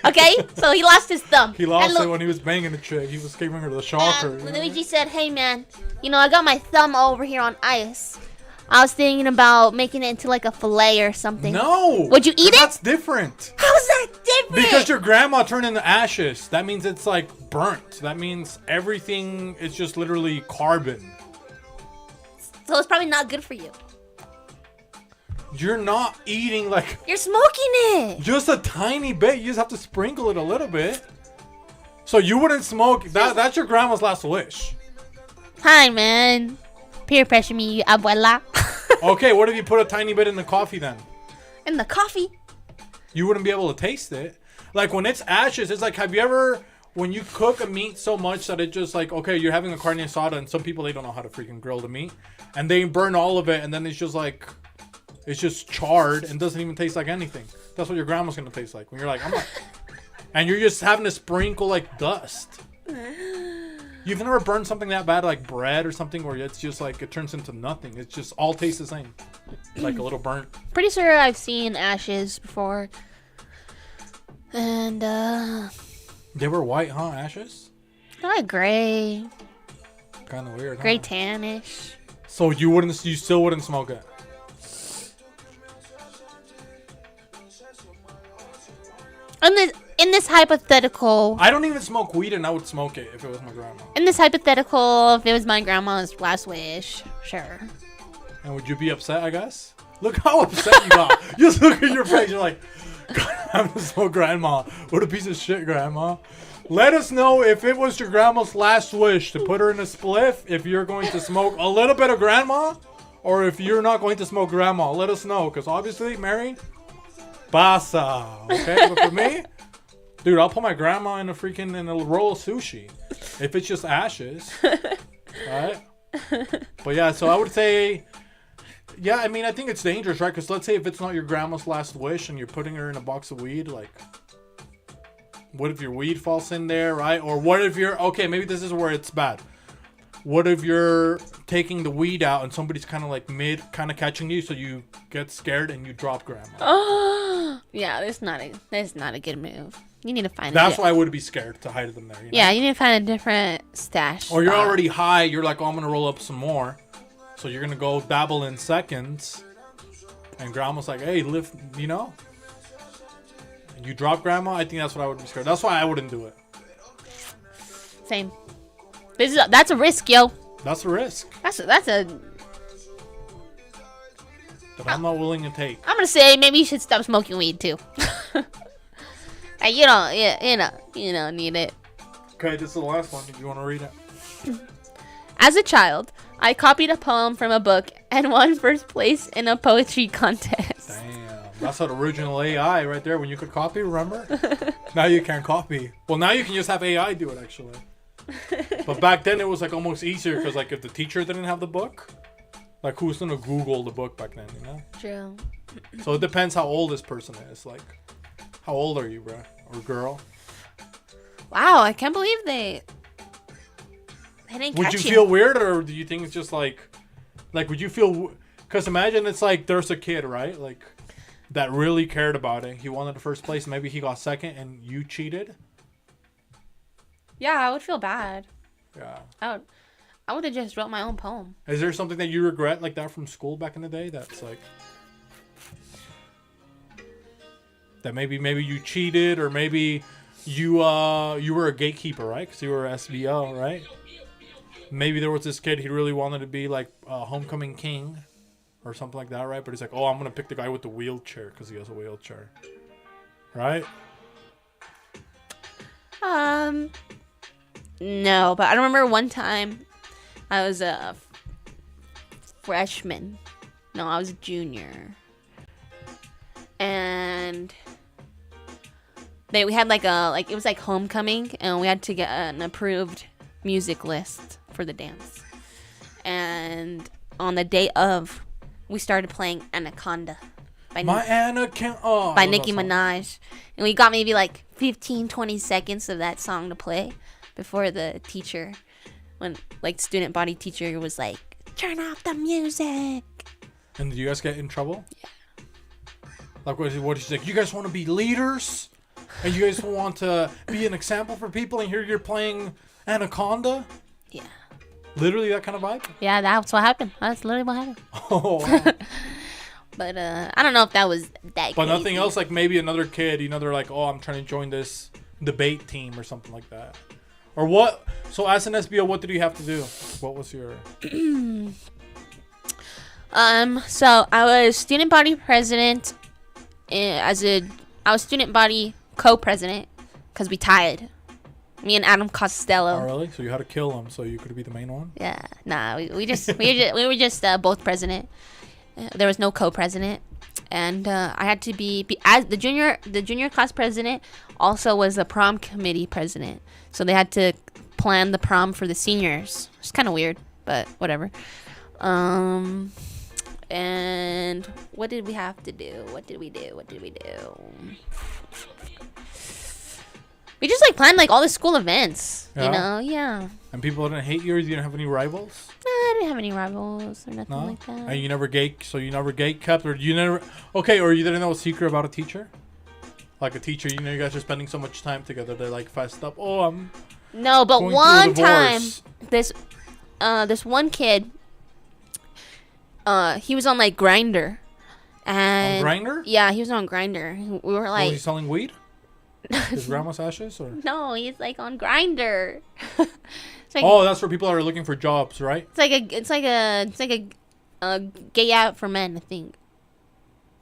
Okay? So he lost his thumb. He lost it when he was banging the chick. He was giving her the shocker. Luigi said, hey, man, I got my thumb over here on ice. I was thinking about making it into like a fillet or something. No. Would you eat it? That's different. How's that different? Because your grandma turned into ashes. That means it's like burnt. That means everything is just literally carbon. So it's probably not good for you. You're not eating like... You're smoking it. Just a tiny bit. You just have to sprinkle it a little bit. So you wouldn't smoke. That's your grandma's last wish. Hi, man. Peer pressure me, abuela. Okay, what if you put a tiny bit in the coffee then? In the coffee? You wouldn't be able to taste it. Like when it's ashes, it's like, have you ever, when you cook a meat so much that it just like, okay, you're having a carne asada and some people, they don't know how to freaking grill the meat. And they burn all of it and then it's just like, it's just charred and doesn't even taste like anything. That's what your grandma's going to taste like. When you're like, I'm not. And you're just having to sprinkle like dust. You've never burned something that bad like bread or something where it's just like it turns into nothing. It's just all tastes the same. Like a little burnt. Pretty sure I've seen ashes before. And They were white, huh? Ashes? like gray. Kind of weird, Gray huh? tannish. So you still wouldn't smoke it? In this hypothetical, I don't even smoke weed, and I would smoke it if it was my grandma. in this hypothetical, if it was my grandma's last wish, sure. And would you be upset, I guess? Look how upset you got. Just look at your face. You're like, God, I'm so grandma. What a piece of shit, grandma. Let us know if it was your grandma's last wish to put her in a spliff, if you're going to smoke a little bit of grandma, or if you're not going to smoke grandma. Let us know, because obviously, Mary, pasa. Okay, but for me, dude, I'll put my grandma in a roll of sushi. If it's just ashes. Right? But yeah, so I would say... Yeah, I mean, I think it's dangerous, right? Because let's say if it's not your grandma's last wish and you're putting her in a box of weed, like, what if your weed falls in there, right? Or what if you're, okay, maybe this is where it's bad. What if you're taking the weed out and somebody's kind of like kind of catching you, so you get scared and you drop grandma? Oh, yeah, that's not a good move. You need to find. That's why I would be scared to hide them there. You know? Yeah, you need to find a different stash. Or you're already high. You're like, oh, I'm gonna roll up some more. So you're gonna go dabble in seconds, and grandma's like, "Hey, lift," you know. And you drop grandma. I think that's what I would be scared. That's why I wouldn't do it. Same. That's a risk, yo. That's a risk. That's a. That I'm not willing to take. I'm gonna say maybe you should stop smoking weed too. You don't need it. Okay, this is the last one. Do you want to read it? As a child, I copied a poem from a book and won first place in a poetry contest. Damn, that's an original AI right there. When you could copy, remember? Now you can't copy. Well, now you can just have AI do it, actually. But back then it was like almost easier because like if the teacher didn't have the book, like who's gonna Google the book back then, you know? True. So it depends how old this person is. Like, how old are you, bro, or girl? Wow, I can't believe they didn't Would catch you feel weird, or do you think it's just like would you feel? Because imagine it's like there's a kid, right? Like that really cared about it. He wanted the first place. Maybe he got second, and you cheated. Yeah, I would feel bad. Yeah. I would have just wrote my own poem. Is there something that you regret like that from school back in the day? That's like that maybe you cheated, or maybe you were a gatekeeper, right? Because you were SBO, right? Maybe there was this kid, he really wanted to be like a homecoming king or something like that, right? But he's like, oh, I'm going to pick the guy with the wheelchair because he has a wheelchair. Right? No, but I remember one time I was a freshman. No, I was a junior. And we had it was like homecoming, and we had to get an approved music list for the dance. And on the day of, we started playing Anaconda by Nicki Minaj. And we got maybe like 15-20 seconds of that song to play before the teacher, when like student body teacher was like, turn off the music. And did you guys get in trouble? Yeah. Like what is like, you guys want to be leaders? And you guys want to be an example for people, and here you're playing Anaconda? Yeah. Literally that kind of vibe? Yeah, that's what happened. That's literally what happened. Oh, wow. But I don't know if that was that But crazy. nothing else, like maybe another kid, they're like, oh, I'm trying to join this debate team or something like that. Or what? So as an SBO, what did you have to do? What was your... So I was student body president. I was student body co-president because we tied. Me and Adam Costello. Oh, really? So you had to kill him so you could be the main one? Yeah. Nah, we were just both president. There was no co-president, and I had to be as the junior class president. Also was the prom committee president. So they had to plan the prom for the seniors. It's kind of weird, but whatever. And what did we have to do? What did we do? We just like planned like all the school events, Yeah. you know? Yeah. And people didn't hate you, or you didn't have any rivals? Nah, I didn't have any rivals or nothing No? like that. And you never gate kept, or you never... Okay, or you didn't know a secret about a teacher? Like a teacher, you guys are spending so much time together, they're like fessed up. Oh, I'm... No, but going one through a time, divorce. this one kid, he was on like Grinder, and On Grindr? Yeah, he was on Grinder. We were Was like, he selling weed? His grandma's ashes, or? No, he's like on Grinder. Oh, that's where people are looking for jobs, right? It's like a gay app for men, I think.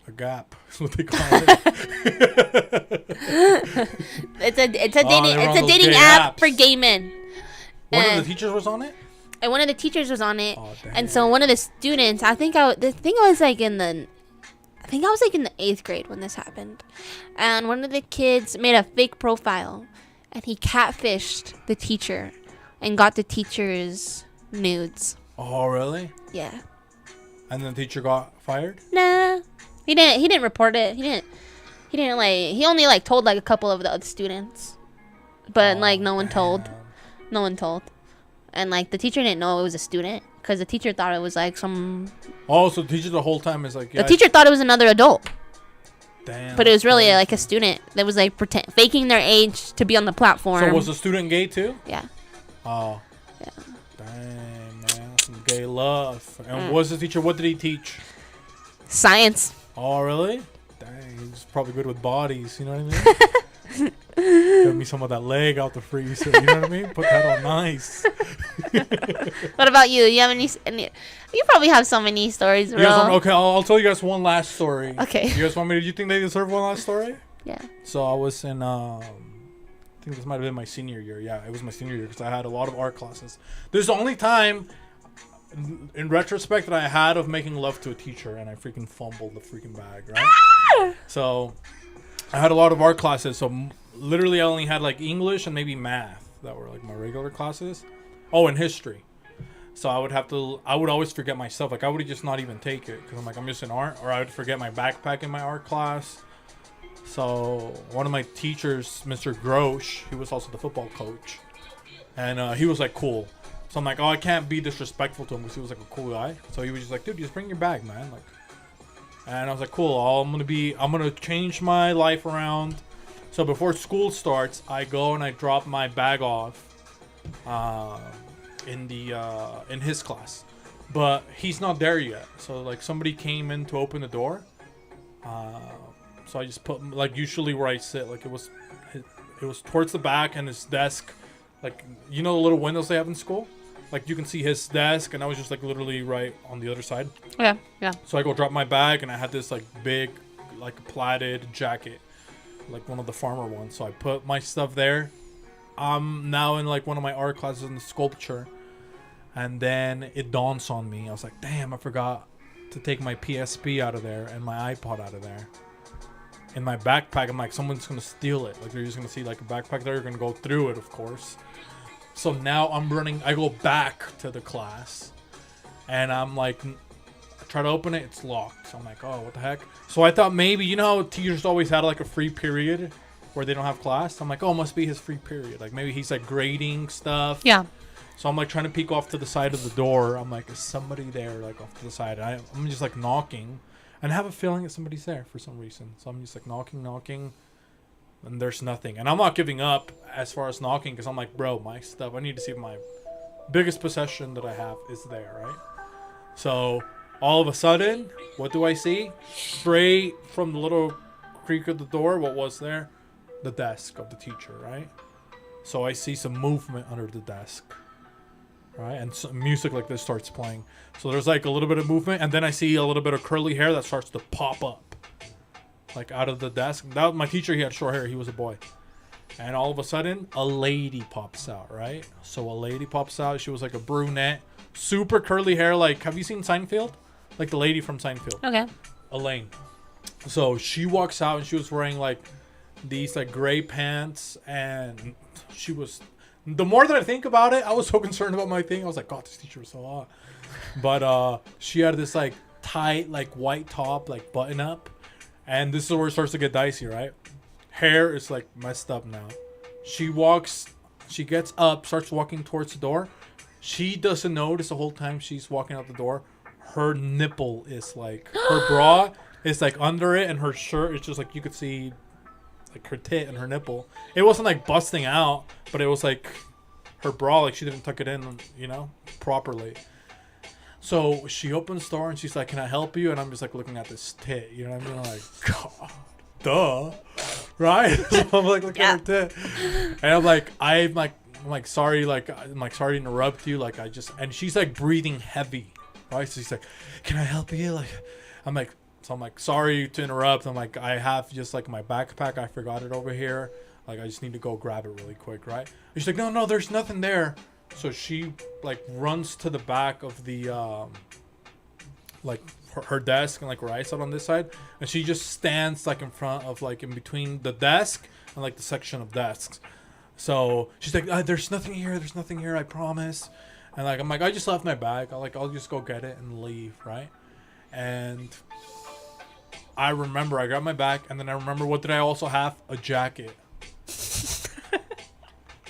A gap is what they call it. It's a dating app for gay men. One of the teachers was on it. And one of the teachers was on it, Oh, and so one of the students, I was like in the 8th grade when this happened, and one of the kids made a fake profile, and he catfished the teacher, and got the teacher's nudes. Oh, really? Yeah. And then the teacher got fired? Nah, he didn't report it. He only like told like a couple of the other students, but like no one told. And like the teacher didn't know it was a student, because the teacher thought it was like some. Oh, so the teacher the whole time is like. Yeah, the teacher thought it was another adult. Damn. But it was really like a student that was like faking their age to be on the platform. So was the student gay too? Yeah. Oh. Yeah. Dang, man, some gay love. And what was the teacher? What did he teach? Science. Oh, really? Dang, he's probably good with bodies. You know what I mean? Get me some of that leg out the freezer. You know what I mean? Put that on nice. What about you? You have any? You probably have so many stories, bro. Okay, I'll tell you guys one last story. Okay. You guys want me to? Do you think they deserve one last story? Yeah. So I was in. I think this might have been my senior year. Yeah, it was my senior year because I had a lot of art classes. This is the only time, in retrospect, that I had of making love to a teacher, and I freaking fumbled the freaking bag, right? Ah! So I had a lot of art classes. So literally, I only had like English and maybe math that were like my regular classes. Oh, and history. So I would always forget myself. Like I would just not even take it because I'm like, I'm just in art, or I would forget my backpack in my art class. So one of my teachers, Mr. Grosh, he was also the football coach, and he was like cool. So I'm like, oh, I can't be disrespectful to him because he was like a cool guy. So he was just like, dude, just bring your bag, man. Like, and I was like, cool. I'm gonna change my life around. So before school starts, I go and I drop my bag off, in his class, but he's not there yet. So like somebody came in to open the door. So I just put like usually where I sit, like it was towards the back, and his desk, like you know the little windows they have in school, like you can see his desk, and I was just like literally right on the other side. Yeah, yeah. So I go drop my bag, and I had this like big, like plaited jacket, like one of the farmer ones. So I put my stuff there. I'm now in like one of my art classes in the sculpture, and then it dawns on me. I was like, damn, I forgot to take my PSP out of there and my iPod out of there. In my backpack, I'm like, someone's gonna steal it. Like they're just gonna see like a backpack there, they're gonna go through it, of course. So now I'm running. I go back to the class, and I'm like, I try to open it. It's locked. So I'm like, oh, what the heck? So I thought maybe, you know how teachers always had like a free period where they don't have class. I'm like, oh, it must be his free period. Like maybe he's like grading stuff. Yeah. So I'm like trying to peek off to the side of the door. I'm like, is somebody there? Like off to the side. I'm just like knocking. And I have a feeling that somebody's there for some reason. So I'm just like knocking, and there's nothing. And I'm not giving up as far as knocking because I'm like, bro, my stuff, I need to see if my biggest possession that I have is there, right? So all of a sudden, what do I see? Straight from the little creak of the door, what was there? The desk of the teacher, right? So I see some movement under the desk. Right, and some music like this starts playing. So there's like a little bit of movement, and then I see a little bit of curly hair that starts to pop up, like out of the desk. That was my teacher. He had short hair. He was a boy, and all of a sudden, a lady pops out. Right, so a lady pops out. She was like a brunette, super curly hair. Like, have you seen Seinfeld? Like the lady from Seinfeld. Okay. Elaine. So she walks out, and she was wearing like these like gray pants, and she was. The more that I think about it, I was so concerned about my thing. I was like, God, this teacher was so hot. But she had this like tight, like white top, like button up. And this is where it starts to get dicey, right? Hair is like messed up now. She gets up, starts walking towards the door. She doesn't notice the whole time she's walking out the door. Her nipple is like, her bra is like under it, and her shirt is just like, you could see like her tit and her nipple. It wasn't like busting out, but it was like her bra, like she didn't tuck it in, you know, properly. So she opens the door and she's like, can I help you? And I'm just like looking at this tit, you know what I mean? I'm like, God, duh. right? So I'm like looking at her tit, and I'm like sorry, sorry to interrupt you, like I just, and she's like breathing heavy, right? So she's like, can I help you? Like, I'm like, sorry to interrupt. I'm like, I have just like my backpack, I forgot it over here. Like, I just need to go grab it really quick, right? And she's like, no, there's nothing there. So she like runs to the back of the like her desk, and like where I sat on this side, and she just stands like in front of like in between the desk and like the section of desks. So she's like, there's nothing here, I promise. And like I'm like, I just left my bag. I'll just go get it and leave, right? And I remember I grabbed my bag, and then I remember, what did I also have? A jacket.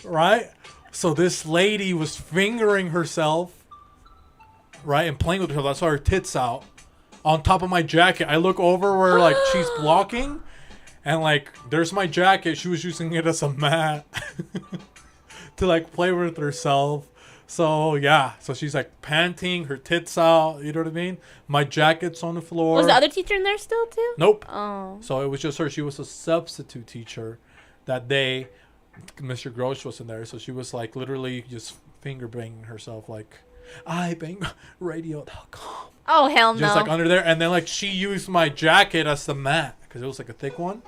Right? So this lady was fingering herself, right, and playing with herself. That's why her tits out on top of my jacket. I look over where like she's blocking, and like there's my jacket. She was using it as a mat to like play with herself. So yeah, so she's like panting, her tits out, you know what I mean? My jacket's on the floor. Was the other teacher in there still too? Nope. Oh. So it was just her. She was a substitute teacher that day. Mr. Grosh was in there, so she was like literally just finger banging herself, like ibangradio.com. Oh hell no! Just like under there, and then like she used my jacket as the mat because it was like a thick one.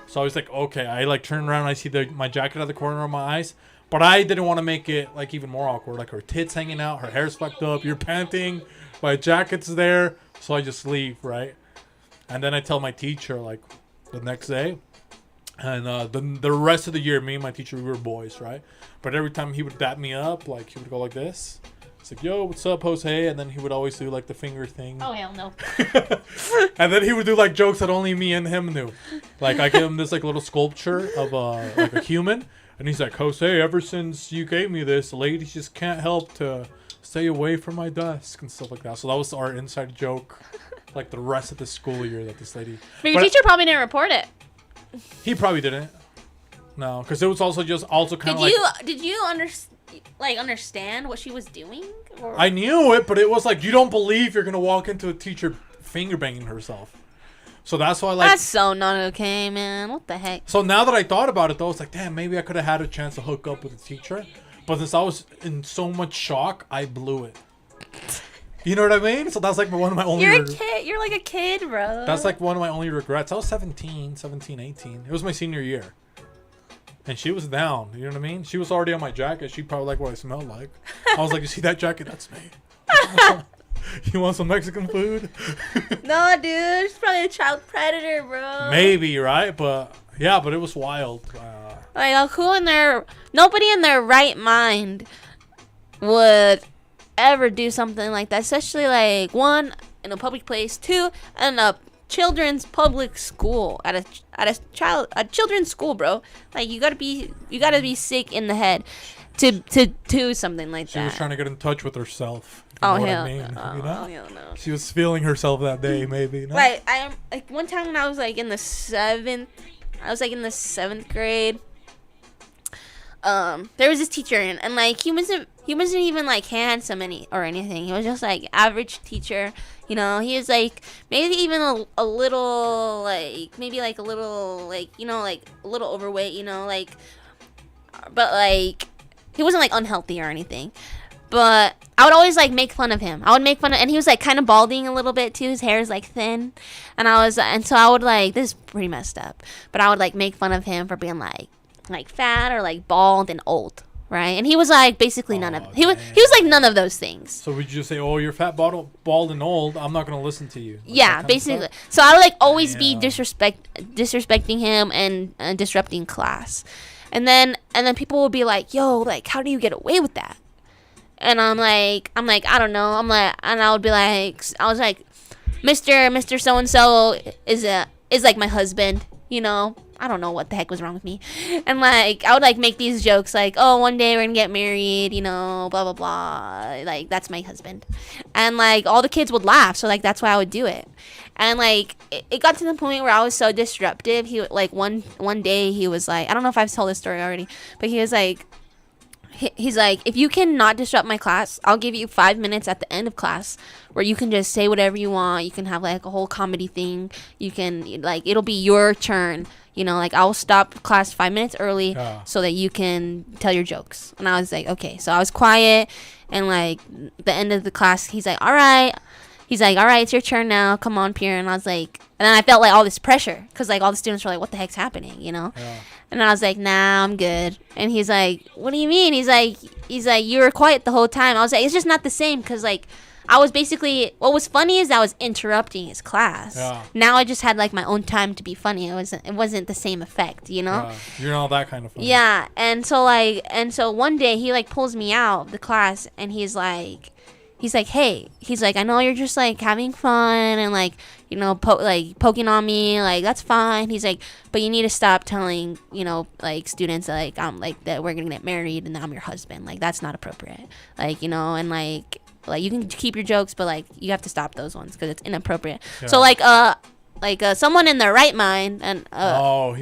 So I was like, okay. I like turned around, and I see my jacket at the corner of my eyes, but I didn't want to make it like even more awkward. Like her tits hanging out, her hair's fucked up, you're panting, my jacket's there, so I just leave, right? And then I tell my teacher like the next day. And the rest of the year, me and my teacher, we were boys, right? But every time he would dap me up, like he would go like this. It's like, yo, what's up, Jose? And then he would always do like the finger thing. Oh hell no! And then he would do like jokes that only me and him knew. Like I gave him this like little sculpture of like a human, and he's like, Jose, ever since you gave me this, ladies just can't help to stay away from my desk and stuff like that. So that was our inside joke, like the rest of the school year that this lady. But your teacher probably didn't report it. He probably didn't. No, because it was also kind of like. Did you understand what she was doing? Or? I knew it, but it was like, you don't believe you're gonna walk into a teacher finger banging herself. So that's why That's so not okay, man. What the heck? So now that I thought about it, though, it's like, damn, maybe I could have had a chance to hook up with a teacher, but since I was in so much shock, I blew it. You know what I mean? So that's like one of my only... You're a kid. You're like a kid, bro. That's like one of my only regrets. I was 17, 18. It was my senior year. And she was down. You know what I mean? She was already on my jacket. She probably liked what I smelled like. I was like, you see that jacket? That's me. You want some Mexican food? No, dude. She's probably a child predator, bro. Maybe, right? But, yeah, but it was wild. Like, nobody in their right mind would ever do something like that, especially like, one, in a public place, two, in a children's public school, at a children's school, bro. Like, you gotta be sick in the head to do something like that. She was trying to get in touch with herself. Oh hell no! You know? Oh hell no! She was feeling herself that day, maybe. No? Like, one time when I was like in the seventh grade. There was this teacher, and like he wasn't even like handsome or anything. He was just like average teacher. You know, he was like maybe even a little like a little overweight. You know, like, but like he wasn't like unhealthy or anything. But I would always like make fun of him. And he was like kind of balding a little bit too. His hair is like thin, and so I would like, this is pretty messed up, but I would like make fun of him for being like fat or like bald and old, right? And he was like basically none of he was like none of those things. So would you just say, "Oh, you're fat, bald, and old. I'm not gonna listen to you"? Like, yeah, basically. So I would like always be disrespecting him and disrupting class, and then people would be like, "Yo, like, how do you get away with that?" And I'm like, I don't know. And I would be like, I was like, Mr. So and so is like my husband, you know. I don't know what the heck was wrong with me. And like, I would like make these jokes like, oh, one day we're gonna get married, you know, blah blah blah. Like, that's my husband. And like all the kids would laugh, so like that's why I would do it. And like it got to the point where I was so disruptive. He like one day he was like, I don't know if I've told this story already, but he was like, he's like, if you cannot disrupt my class, I'll give you 5 minutes at the end of class where you can just say whatever you want. You can have like a whole comedy thing. You can like, it'll be your turn. You know, like I'll stop class 5 minutes early so that you can tell your jokes. And I was like, okay. So I was quiet, and like the end of the class, he's like, all right. He's like, all right, it's your turn now. Come on, Pierre. And I was like, and then I felt like all this pressure because like all the students were like, what the heck's happening, you know? Yeah. And I was like, nah, I'm good. And he's like, what do you mean? He's like, you were quiet the whole time. I was like, it's just not the same because like I was basically, what was funny is I was interrupting his class. Yeah. Now I just had like my own time to be funny. It wasn't the same effect, you know? Yeah. You're not that kind of funny. Yeah. And so one day he like pulls me out of the class, and he's like, hey, he's like, I know you're just like having fun and like, you know, poking on me, like that's fine. He's like, but you need to stop telling, you know, like students like I'm like that we're gonna get married and I'm your husband. Like that's not appropriate. Like, you know, and like you can keep your jokes, but like you have to stop those ones because it's inappropriate. Yeah. So like someone in their right mind and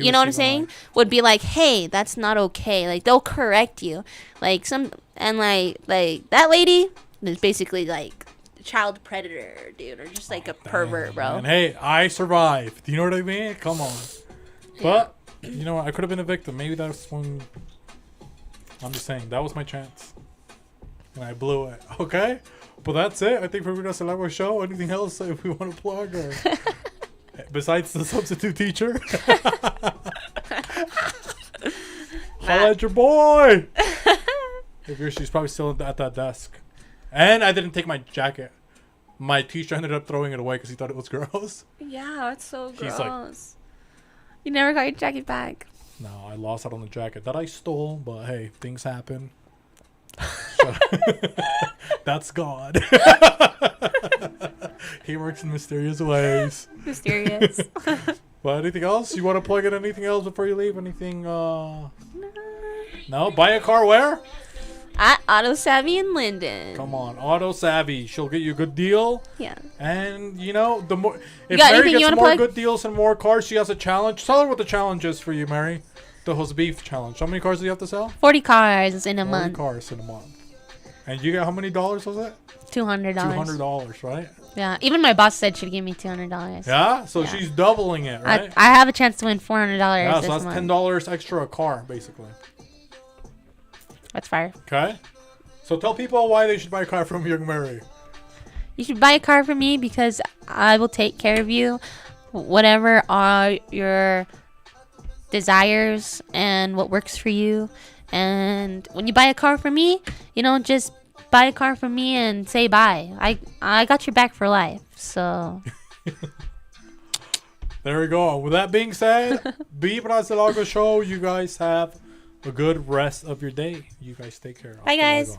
you know what I'm saying would be like, hey, that's not okay. Like they'll correct you. Like like that lady is basically like a child predator, dude, or just like a pervert, bro. And hey, I survived. Do you know what I mean? Come on. But you know what? I could have been a victim. Maybe that's when. I'm just saying that was my chance, and I blew it. Okay, but that's it. I think for Vibras the Lago show. Anything else if we want to plug or besides the substitute teacher? Holla at your boy. She's probably still at that desk. And I didn't take my jacket. My teacher ended up throwing it away because he thought it was gross. Yeah, that's so gross. Like, you never got your jacket back. No, I lost out on the jacket that I stole. But hey, things happen. That's God. He works in mysterious ways. Mysterious. But anything else? You want to plug in anything else before you leave? Anything? No? Buy a car where? At Auto Savvy in Linden. Come on, Auto Savvy. She'll get you a good deal. Yeah. And you know, the more if Mary gets more good deals and more cars, she has a challenge. Tell her what the challenge is for you, Mary. The Host Beef challenge. How many cars do you have to sell? 40 cars in a month. 40 cars in a month. And you got how many dollars was it? $200. $200, right? Yeah. Even my boss said she'd give me $200. Yeah. So she's doubling it, right? I have a chance to win $400. Yeah. So that's $10 extra a car, basically. That's fire. Okay. So tell people why they should buy a car from Young Mary. You should buy a car from me because I will take care of you. Whatever are your desires and what works for you. And when you buy a car from me, you know, just buy a car from me and say bye. I got your back for life. So there we go. With that being said, Vibras the Lago show. You guys have a good rest of your day. You guys take care. Bye, guys.